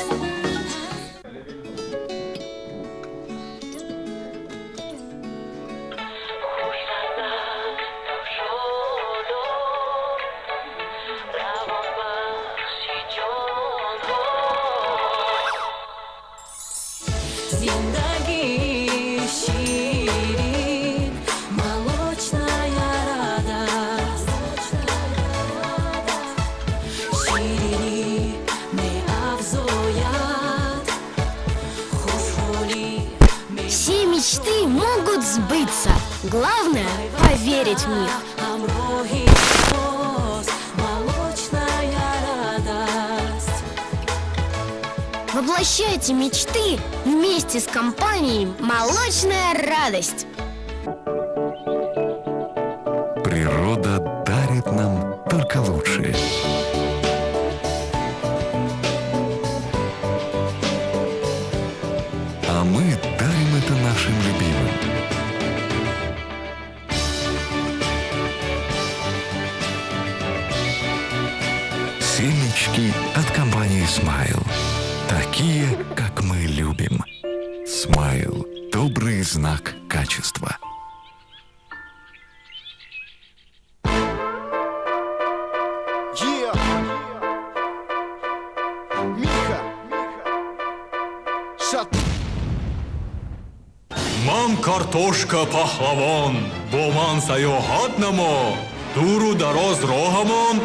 روان بخشی جان зиндагии ширин, молочная радость. Ширине неавзоят, хушхули. Все мечты могут сбыться. Главное — поверить в них. Воплощайте мечты вместе с компанией «Молочная радость». Природа дарит нам только лучшее. А мы дарим это нашим любимым. Семечки от компании Smile. Такие, как мы любим. Smile. Добрый знак качества. Ман картошка пахлавон, бо ман саёҳат намо, дуру дароз роҳамон,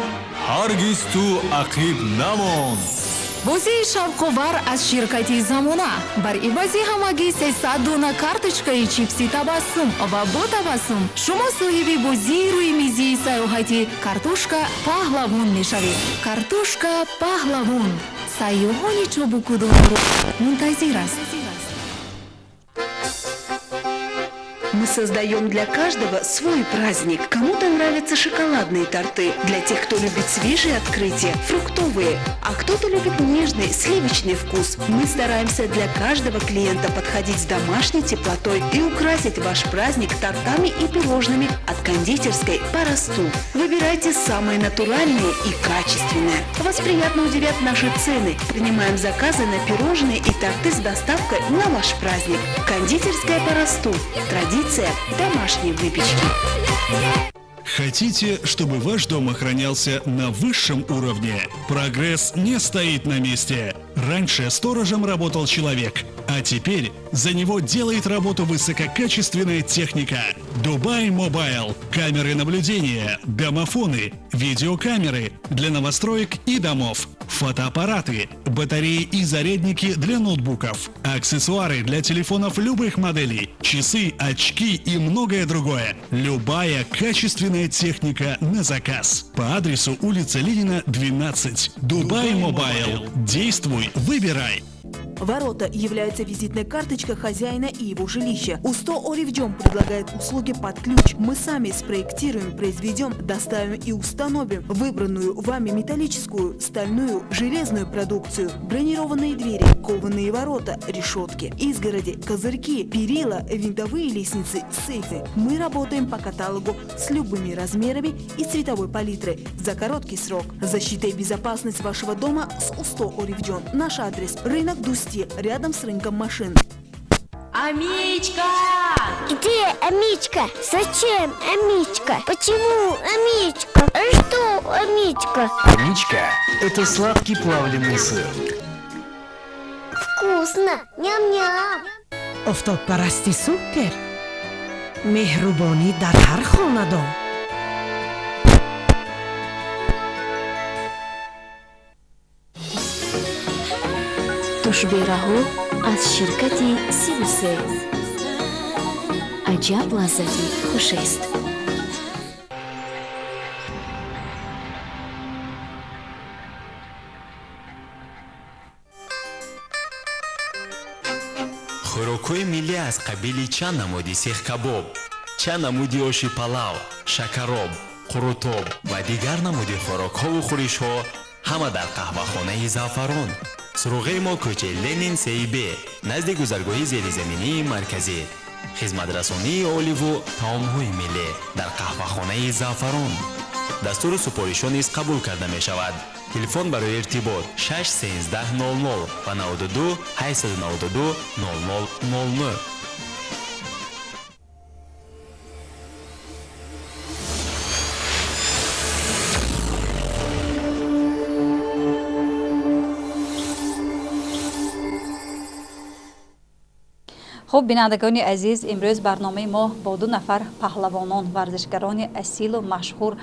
ҳаргиз ту ақиб намон. бозии шавқовар аз ширкати замона бар ивази ҳамагӣ 300 дона карточкаи чипси табассум ва бо табассум шумо соҳиби бозии рӯи мизии саёҳати картошка паҳлавон мешавед. Картошка паҳлавон сайёҳони чобукудонро мунтазир аст. Мы создаем для каждого свой праздник. Кому-то нравятся шоколадные торты. Для тех, кто любит свежие открытия, фруктовые. А кто-то любит нежный, сливочный вкус. Мы стараемся для каждого клиента подходить с домашней теплотой и украсить ваш праздник тортами и пирожными от кондитерской «Парасту». Выбирайте самые натуральные и качественные. Вас приятно удивят наши цены. Принимаем заказы на пирожные и торты с доставкой на ваш праздник. Кондитерская «Парасту». Традиция домашней выпечки. Хотите, чтобы ваш дом охранялся на высшем уровне? Прогресс не стоит на месте. Раньше сторожем работал человек, а теперь за него делает работу высококачественная техника. Dubai Mobile. Камеры наблюдения, домофоны, видеокамеры для новостроек и домов, фотоаппараты, батареи и зарядники для ноутбуков, аксессуары для телефонов любых моделей, часы, очки и многое другое. Любая качественная техника на заказ. По адресу улица Ленина, 12. Dubai Mobile. Действуй, выбирай. Ворота являются визитной карточкой хозяина и его жилища. УСТО Оривджом предлагает услуги под ключ. Мы сами спроектируем, произведем, доставим и установим выбранную вами металлическую, стальную, железную продукцию, бронированные двери, кованые ворота, решетки, изгороди, козырьки, перила, винтовые лестницы, сейфы. Мы работаем по каталогу с любыми размерами и цветовой палитрой за короткий срок. Защита и безопасность вашего дома с УСТО Оривджом. Наш адрес: рынок Дусти, рядом с рынком машин. Амичка! Где Амичка? Зачем Амичка? Почему Амичка? А что Амичка? Амичка – это сладкий плавленый сыр. Вкусно! Ням-ням! офтобпарасти супер. меҳрубонӣ дар ҳар хонадон. тушбераҳо аз ширкати Сивусе. аҷаб лаззати хушест. хӯрокҳои миллӣ аз қабили чанд намуди сехкабоб, чанд намуди оши палав, шакароб, қурутоб ва дигар намуди хӯрокҳову хӯришҳо ҳама дар қаҳвахонаи Заъфарон. суруғаи мо кӯчаи Ленин 3Б назди гузаргоҳи зеризаминии марказӣ. хизматрасонии оливу таомҳои миллӣ дар қаҳвахонаи Заъфарон. дастури супоришҳо низ қабул карда мешавад. телефон барои иртибот 61300 ва 92 892 0000. خب بینندگان عزیز، امروز برنامه ما با 2 نفر پهلوانان ورزشکاران اصیل و مشهور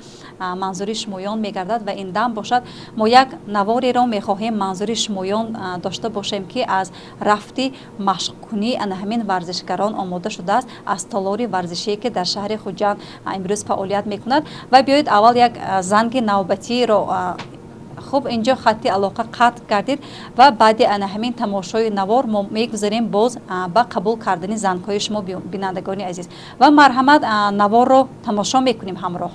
منظور شمایان میگردد و این دم باشد ما یک نواری را میخواهیم منظور شمایان داشته باشیم که از رفتی مشق کنی ان همین ورزشکاران آماده شده است از تالار ورزشی که در شهر خوجند امروز فعالیت میکند و بیایید اول یک زنگ نوبتی را خوب اینجا خطی علاقه قطع کردید و بعد ان همین تماشای نوار ما میگذاریم باز با قبول کردن زنگ‌های شما بینندگان عزیز و مرحمت نوار رو تماشا میکنیم همراه.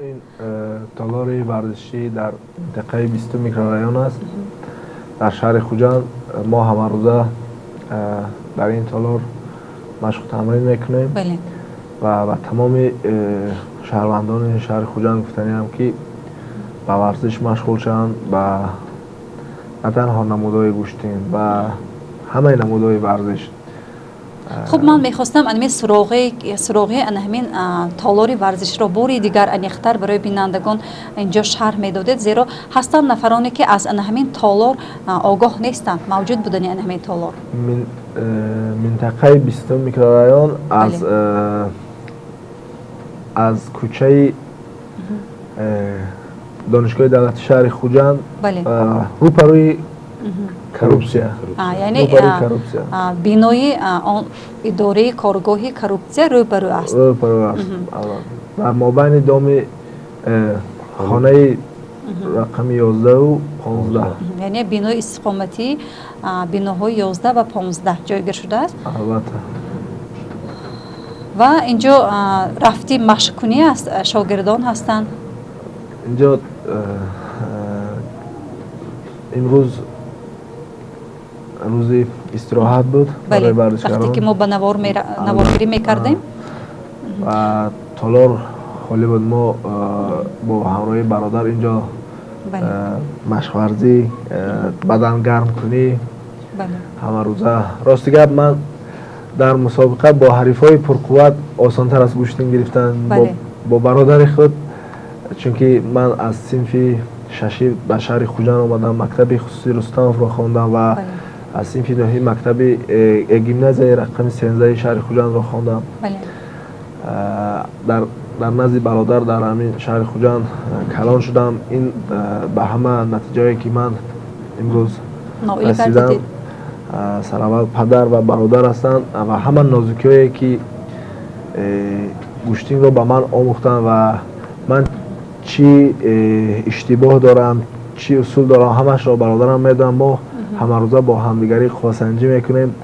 این تالار ورزشی در منطقه 20 میکرورایون است در شهر خوجند. ما همه روزه در این تالار مشق تمرین میکنیم و تمام شهروندان شهر خوجند گفتنیم که به ورزش مشغول شوند و نه تنها نمودهای گوشتین و همه نمودهای ورزش. خب من میخواستم انمی سراغی همین تالار ورزش را باری دیگر انیختر برای بینندگان اینجا شرح میدادید، زیرا هستند نفرانی که از همین تالار آگاه نیستند موجود بودن همین تالار. منطقه 20 میکرورایون از کوچه دانشگاه دولتی شهر خوجند روبروی کروپسیا، یعنی بینای اداره کارگاهی کروپسیا روبرو است. و مابین دام خانه رقم 11 و 15 یعنی بینای استقامتی بیناهای 11 و 15 جایگیر شده است. البته. و اینجا رفتی مشق کنی است شاگردان هستند. اینجا امروز روزی استراحت بود برای ورزشکاران. وقتی که ما به نوارگیری میکردیم و تالار خالی بود، ما با همراه برادر اینجا مشق ورزی بدن گرم کنی همه روزه. راستی گپ من در مسابقه با حریفای پرقوت آسانتر از گوشتین گرفتن با برادر خود، چونکه من از صنف ششی به شهر خوجند آمدم، مکتب خصوصی رستمов را خواندم و از صنف نهی مکتب گیمنازیای رقم 13 شهر خوجند را خواندم. در نزد برادر در همین شهر خوجند کلان شدم. این به همه نتیجه‌ای که من امروز رسیدم سراول پدر و برادر هستند و همه نازکی‌هایی که گوشتین رو به من آموختن و من چی اشتباه دارم چی اصول دارم همش رو برادرم میدونم. ما همه روزه با همدیگری خواهسنجی میکنیم.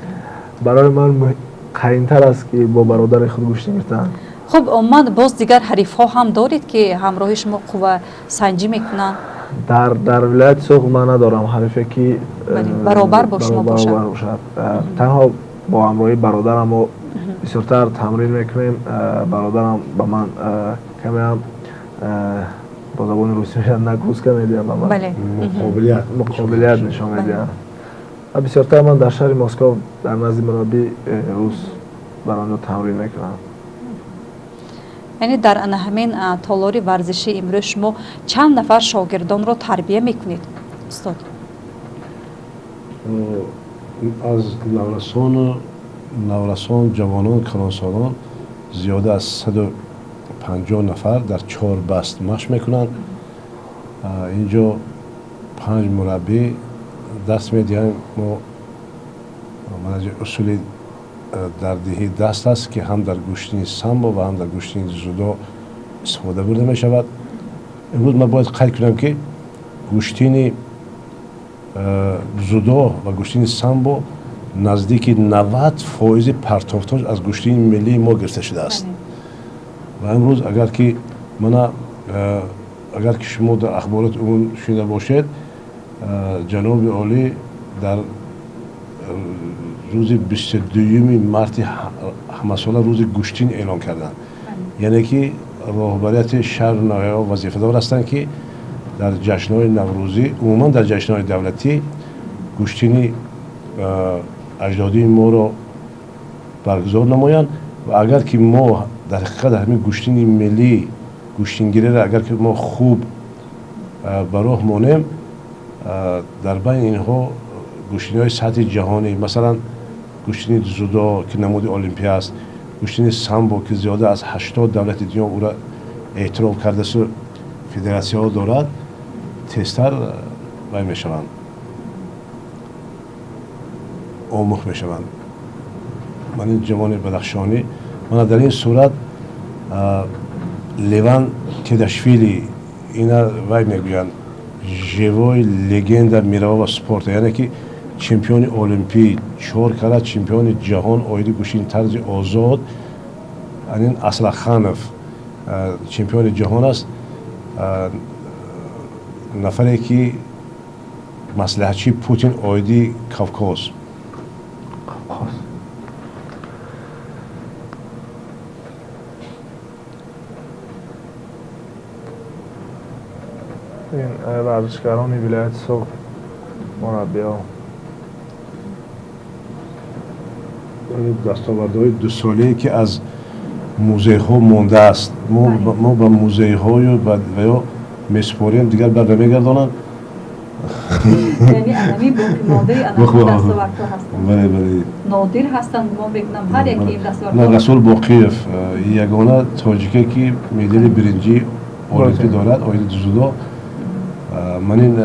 برای من قرین‌تر است که با برادر خود گوشتین گرفتن. خب اومد باز دیگر حریف ها هم دارید که همراه شما قوه سنجی میکنن؟ در ولایت سوق من ندارم حریفی که برابر با شما باشد. تنها با همراهی برادرم و بسیارتر تمرین میکنیم. برادرم با من کمی هم با زبان روسی میشن نگوزکه میدیم با من مقابلیت نشان میدیم. بسیارتر من در شهر مسکو در نزد مربی روز بر آنجا تمرین میکنم. یعنی در همین تالار ورزشی امروز شما چند نفر شاگردان را تربیه میکنید استاد؟ از نورسان جوانان کلانسالان زیاده از 150 نفر در 4 بست مشق میکنند. اینجا 5 مربی دست میدهیم. ما مناجع اصولی در دهی دست است که هم در گوشتین سامبو و هم در گوشتین زودو استفاده برده می شود. امروز من باید قید کنم که گوشتین زودو و گوشتین سامبو نزدیک 90% پرتافتاش از گوشتین ملی ما گرفته شده است. و امروز اگر که شما در اخبارات اون شنیده باشید، جناب عالی در روز 22 مارس همه ساله روز گوشتین اعلام کردند. یعنی که رهبریت شهر نایب وظیفه‌دار هستند که در جشن‌های نوروزی عموما در جشن‌های دولتی گوشتین اجدادی ما را برگزار نمایند و اگر که ما در حقیقت همین گوشتین ملی گوشتینگیری را اگر که ما خوب به راه مانیم، در بین اینها گوشتنی‌های سطح جهانی، مثلا گوشتنی زودو که نمود المپیا است، گوشتنی سامبو که زیاده از 80 دولت دنیا او را اعتراف کرده سو فدراسیون دارد، تستر وای میشوند، آموخ میشوند. من این جوان بدخشانی، من در این صورت لیوان تدشفیلی اینا وای میگویند ژوای لگند میروا و سپورت، یعنی که چمپیون المپی 4 کرات چمپیون جهان اویدی گوشین طرز آزاد، این اصلا خانف چمپیون جهان است، نفری که مصلحتچی پوتین اویدی کافکاز. این ورزشکاران ولایت سوق مربی‌ها دستاوردهای 2 ساله‌ای که از موزه ها مونده است، ما با موزه های و یا میسپاریم دیگر بر نمیگردانند. یعنی انمی مونده انمی دستاوردها هستند. بله بله. نادر هستند، ما بگم هر یکی این دستاوردها. نه رسول باقیف یگانه تاجیکی که مدال برنجی المپی دارد آید زودا. من این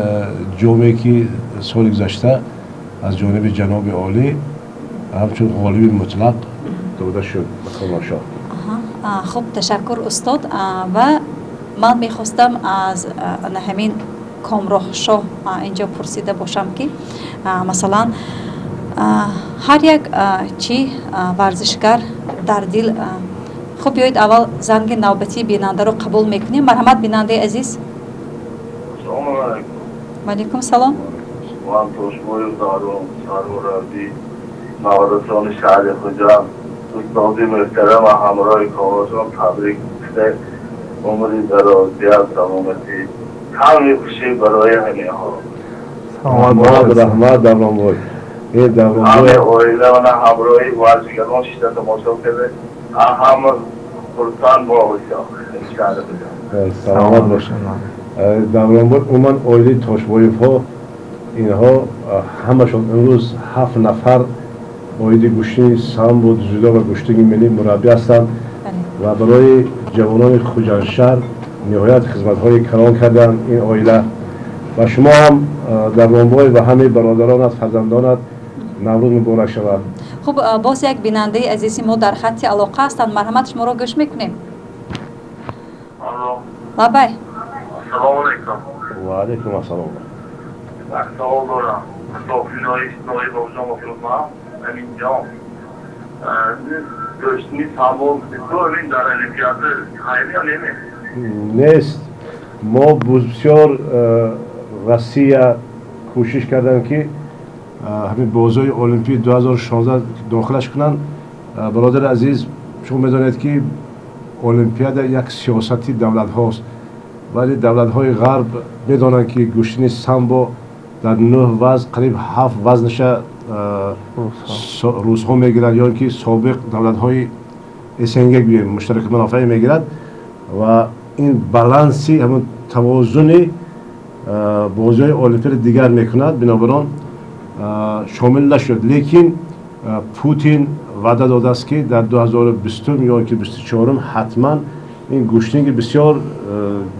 جامعه که سال گذشته از جانب جناب عالی همچون غالب مطلق داده شد. خب تشکر استاد. و من میخواستم از همین کامراه شاه اینجا پرسیده باشم که مثلا هر یک چی ورزشگر در دل خب بیایید اول زنگ نوبتی بیننده رو قبول میکنیم. مرحمت بیننده عزیز. سلام علیکم. و علیکم سلام. من توشموی دارم سرورادی نوارسان شهر خجم دوستانی محترم و همراه کامراشان تبریک گفته عمری درازی سلامتی کمی خوشی برای همه ها. محمد رحمت دورانبای همه اویله و همراهی ورزشگران شده تماشا کرده همه خرسان با باشم. سلامت باشم. دورانبای اومن اویلی تاشبایف ها اینها همشون امروز 7 نفر اویدی گوشتنی سامبو زودا و گوشتنی ملی مربی هستند و برای جوانان خوجانشهر نهایت خدمت‌های کران کردن این عائله و شما هم در رامبای و همه برادرانت فرزندانت نوروز مبارک شود. خب باز یک بیننده عزیزی ما در خط علاقه هستند، مرحمت شما را گوش میکنیم. لبای. السلام علیکم. و علیکم السلام. وقت سوال دارم. صافینای اجتماعی با شما فرما همین جام گوشتنی سامبو بسیار این در المپیاد خیلی نمیه نیست. ما بسیار وسیع کوشش کردیم که همین بازی المپی 2016 داخلش کنن. برادر عزیز شما میدانید که المپیاد یک سیاستی دولت هاست، ولی دولت های غرب میدانند که گوشتنی سامبو در 9 وزن قریب 7 وزنش روس ها میگیرند یا اینکه سابق دولت های اسنگ مشترک منافع میگیرد و این بالانسی همون توازن بازی المپی دیگر میکند. بنابراین شامل نشد، لیکن پوتین وعده داده است که در 2020 یا که 24 حتما این گوشتنگ بسیار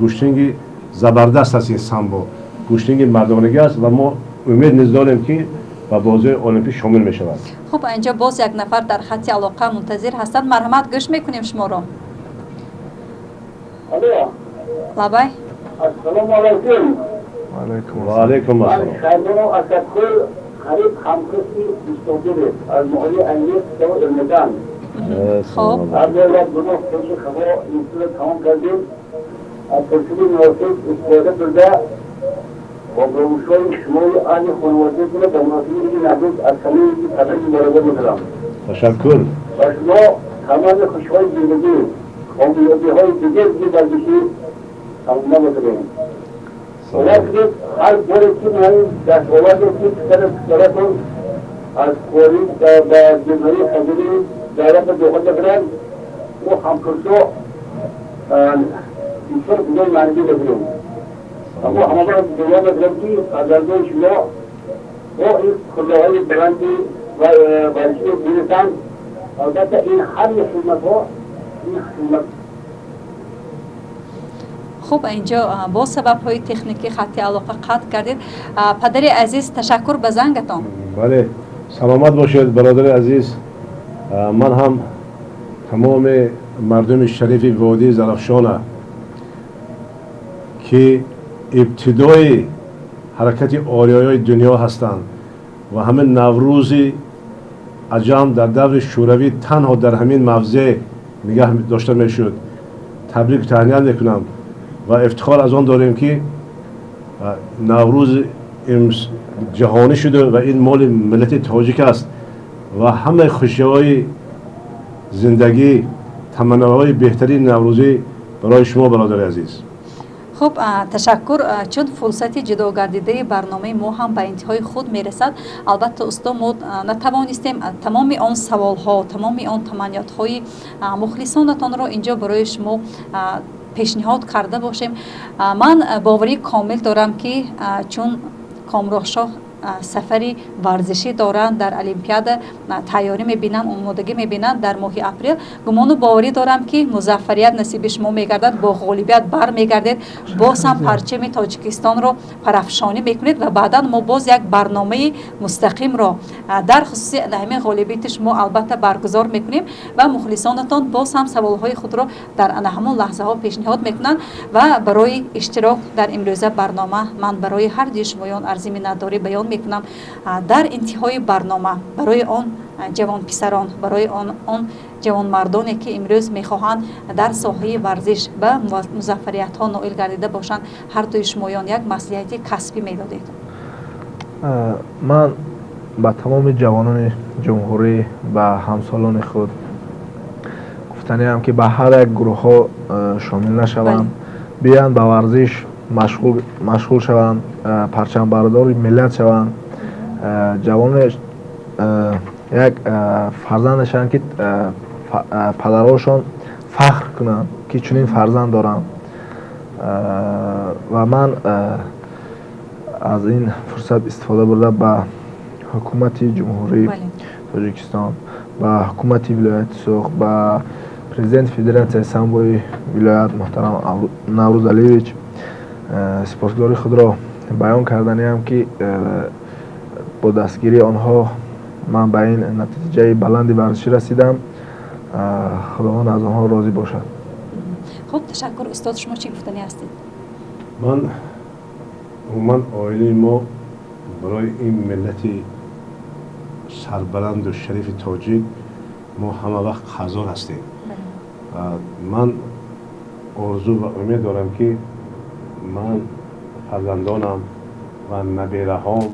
گوشتنگ زبردست است. این سامبو گوشتنگ مردانگی است و ما امید نیز داریم که با بازی المپی شامل می شود. خب اینجا باز یک نفر در خط علاقه منتظر هستند، مرحمت گوش میکنیم شما رو. لبای. السلام علیکم. و علیکم السلام. خیرون اسدخور خرید همکسی استودیو از محلی انگیز تو المدان. خب. هر دولت گناه کشی خبر اینطور تمام کردیم. از ترکیبی نواسید استفاده برده و بروشوی شمای آنی خانواده کنه در مناسبی دیگه نبود از کمی تبریک مبارکه میکنم. تشکر. و شما تمام خوشهای زندگی کامیابی‌های دیگر ورزشی تمام نبودیم. وقتی هر باری که من دستاورد که پسرتون از کوری به جمهوری خزینی دایره به دخل بگیرن و همکرسو اینطور بگیر معنی بگیریم. اما همه باید دوام بگیرم که از ارزای شما با این خداهای بلندی و ورزشی میرسن. البته این همه خدمت ها این خدمت خب اینجا با سبب های تکنیکی خط علاقه قطع کردید. پدر عزیز تشکر به زنگتان. بله سلامت باشید برادر عزیز. من هم تمام مردم شریف وادی زرافشان که ابتدای حرکت آریایی دنیا هستند و همه نوروز عجم در دور شوروی تنها در همین موضع نگه داشته میشد. تبریک تهنیت میکنم و افتخار از آن داریم که نوروز جهانی شده و این مال ملت تاجیک است و همه خوشی‌های زندگی تمناهای بهترین نوروزی برای شما برادر عزیز. خب تشکر. چون فرصت جدا گردیده برنامه ما هم به انتهای خود میرسد، البته استاد ما نتوانستیم تمام آن سوال ها، تمام آن تمنیات های مخلصانتان را اینجا برای شما پیشنهاد کرده باشیم. من باوری کامل دارم که چون کامرانشاه سفری ورزشی دارند، در المپیاد تیاری میبینن، آمادگی میبینن در ماه اپریل. گمان و باوری دارم که موفقیت نصیب شما میگردد، با غالبیت بر میگردید، باز هم پرچم تاجیکستان رو پرافشانی میکنید و بعدا ما باز یک برنامه مستقیم را در خصوص همین غالبیت شما البته برگزار میکنیم و مخلصانتان باز هم سوالهای خود را در همون لحظه ها پیشنهاد میکنن و برای اشتراک در امروزه برنامه من برای هر دوی شمایان عرض می‌نداری بیان میکنم. در انتهای برنامه برای آن جوان پسران، برای آن جوان مردانی که امروز میخواهند در ساحه ورزش به موفقیت ها نائل گردیده باشند، هر دوی شمایان یک مصلحت کسبی میدادید. من با تمام جوانان جمهوری و همسالان خود گفتنی هم که به هر یک گروه ها شامل نشوند، بیان به ورزش مشغول شوند، پرچم بردار ملت شوند. جوان یک فرزندشان که پدرهاشون فخر کنند که چنین فرزند دارم و من از این فرصت استفاده برده به حکومت جمهوری تاجیکستان، به حکومت ولایت سوخ، به پرزیدنت فدراسیون سامبوی ولایت محترم نوروز علیویچ سپاسگزاری خود را بیان کردنیم که با دستگیری آنها من به این نتیجه بلندی ورزشی رسیدم. خداوند از آنها راضی باشد. خب تشکر. استاد شما چی گفتنی هستید؟ من آینه ما برای این ملت سربلند و شریف تاجیک ما همه وقت حاضر هستیم. من آرزو و امید دارم که من فرزندانم و نبیره هام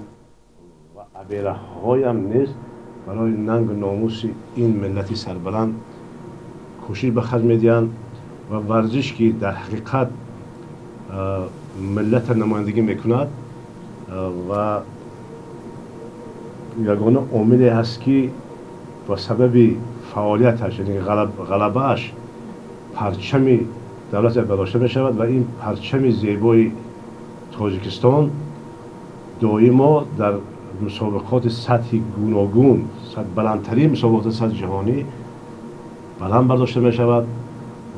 و عبیره هایم نیز برای ننگ و ناموس این ملت سربلند کوشش به خرج میدهند و ورزش که در حقیقت ملت نمایندگی میکند و یگانه امیدی هست که با سبب فعالیتش یعنی غلبهش پرچم دولت برداشته می شود و این پرچم زیبای تاجیکستان دائما در مسابقات سطح گوناگون، بلندترین مسابقات سطح جهانی بلند برداشته می شود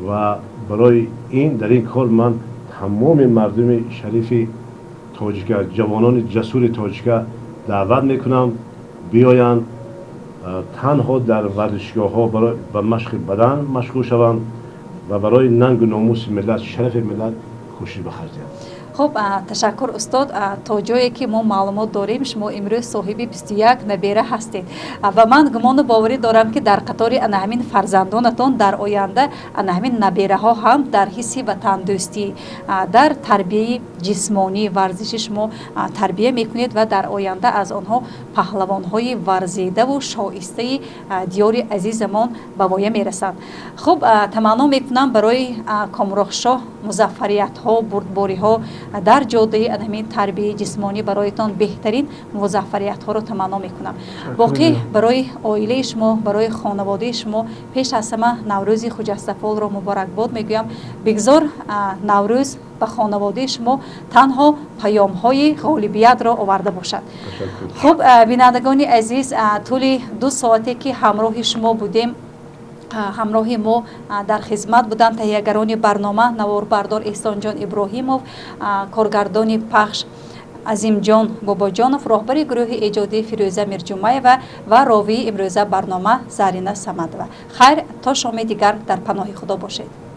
و برای این در این کار من تمام مردم شریف تاجیک، جوانان جسور تاجیک دعوت میکنم بیایند تنها در ورزشگاه ها برای به مشق بدن مشغول شوند و برای ننگ و ناموس ملت، شرف ملت کوشش بخرج دهند. خب تشکر استاد. تا جایی که ما معلومات داریم شما امروز صاحب 21 نبیره هستید و من گمان و باوری دارم که در قطار همین فرزندانتان در آینده همین نبیره ها هم در حس وطن دوستی، در تربیه جسمانی ورزشی شما تربیه میکنید و در آینده از آنها پهلوان های ورزیده و شایسته دیار عزیزمان به وایه میرسند. خب تمنا میکنم برای کامرانشاه موفقیت ها، بردباری ها дар ҷодаи анҳамин тарбияи ҷисмонӣ бароятон беҳтарин муваффақиятҳоро таманно мекунам. боқӣ барои оилаи шумо, барои хонаводаи шумо пеш аз ҳама наврӯзи хуҷастафолро муборакбод мегӯям. бигзор наврӯз ба хонаводаи шумо танҳо паёмҳои ғолибиятро оварда бошад. хуб бинандагони азиз, тӯли 2 соате ки ҳамроҳи шумо будем, ҳамроҳи мо дар хизмат буданд таҳиягарони барнома наворбардор эҳсонҷон иброҳимов, коргардони пахш азимҷон бобоҷонов, роҳбари гурӯҳи эҷодӣ фирӯза мирҷумаева ва ровии имрӯза барнома зарина самадова. хайр, то шоми дигар дар паноҳи худо бошед.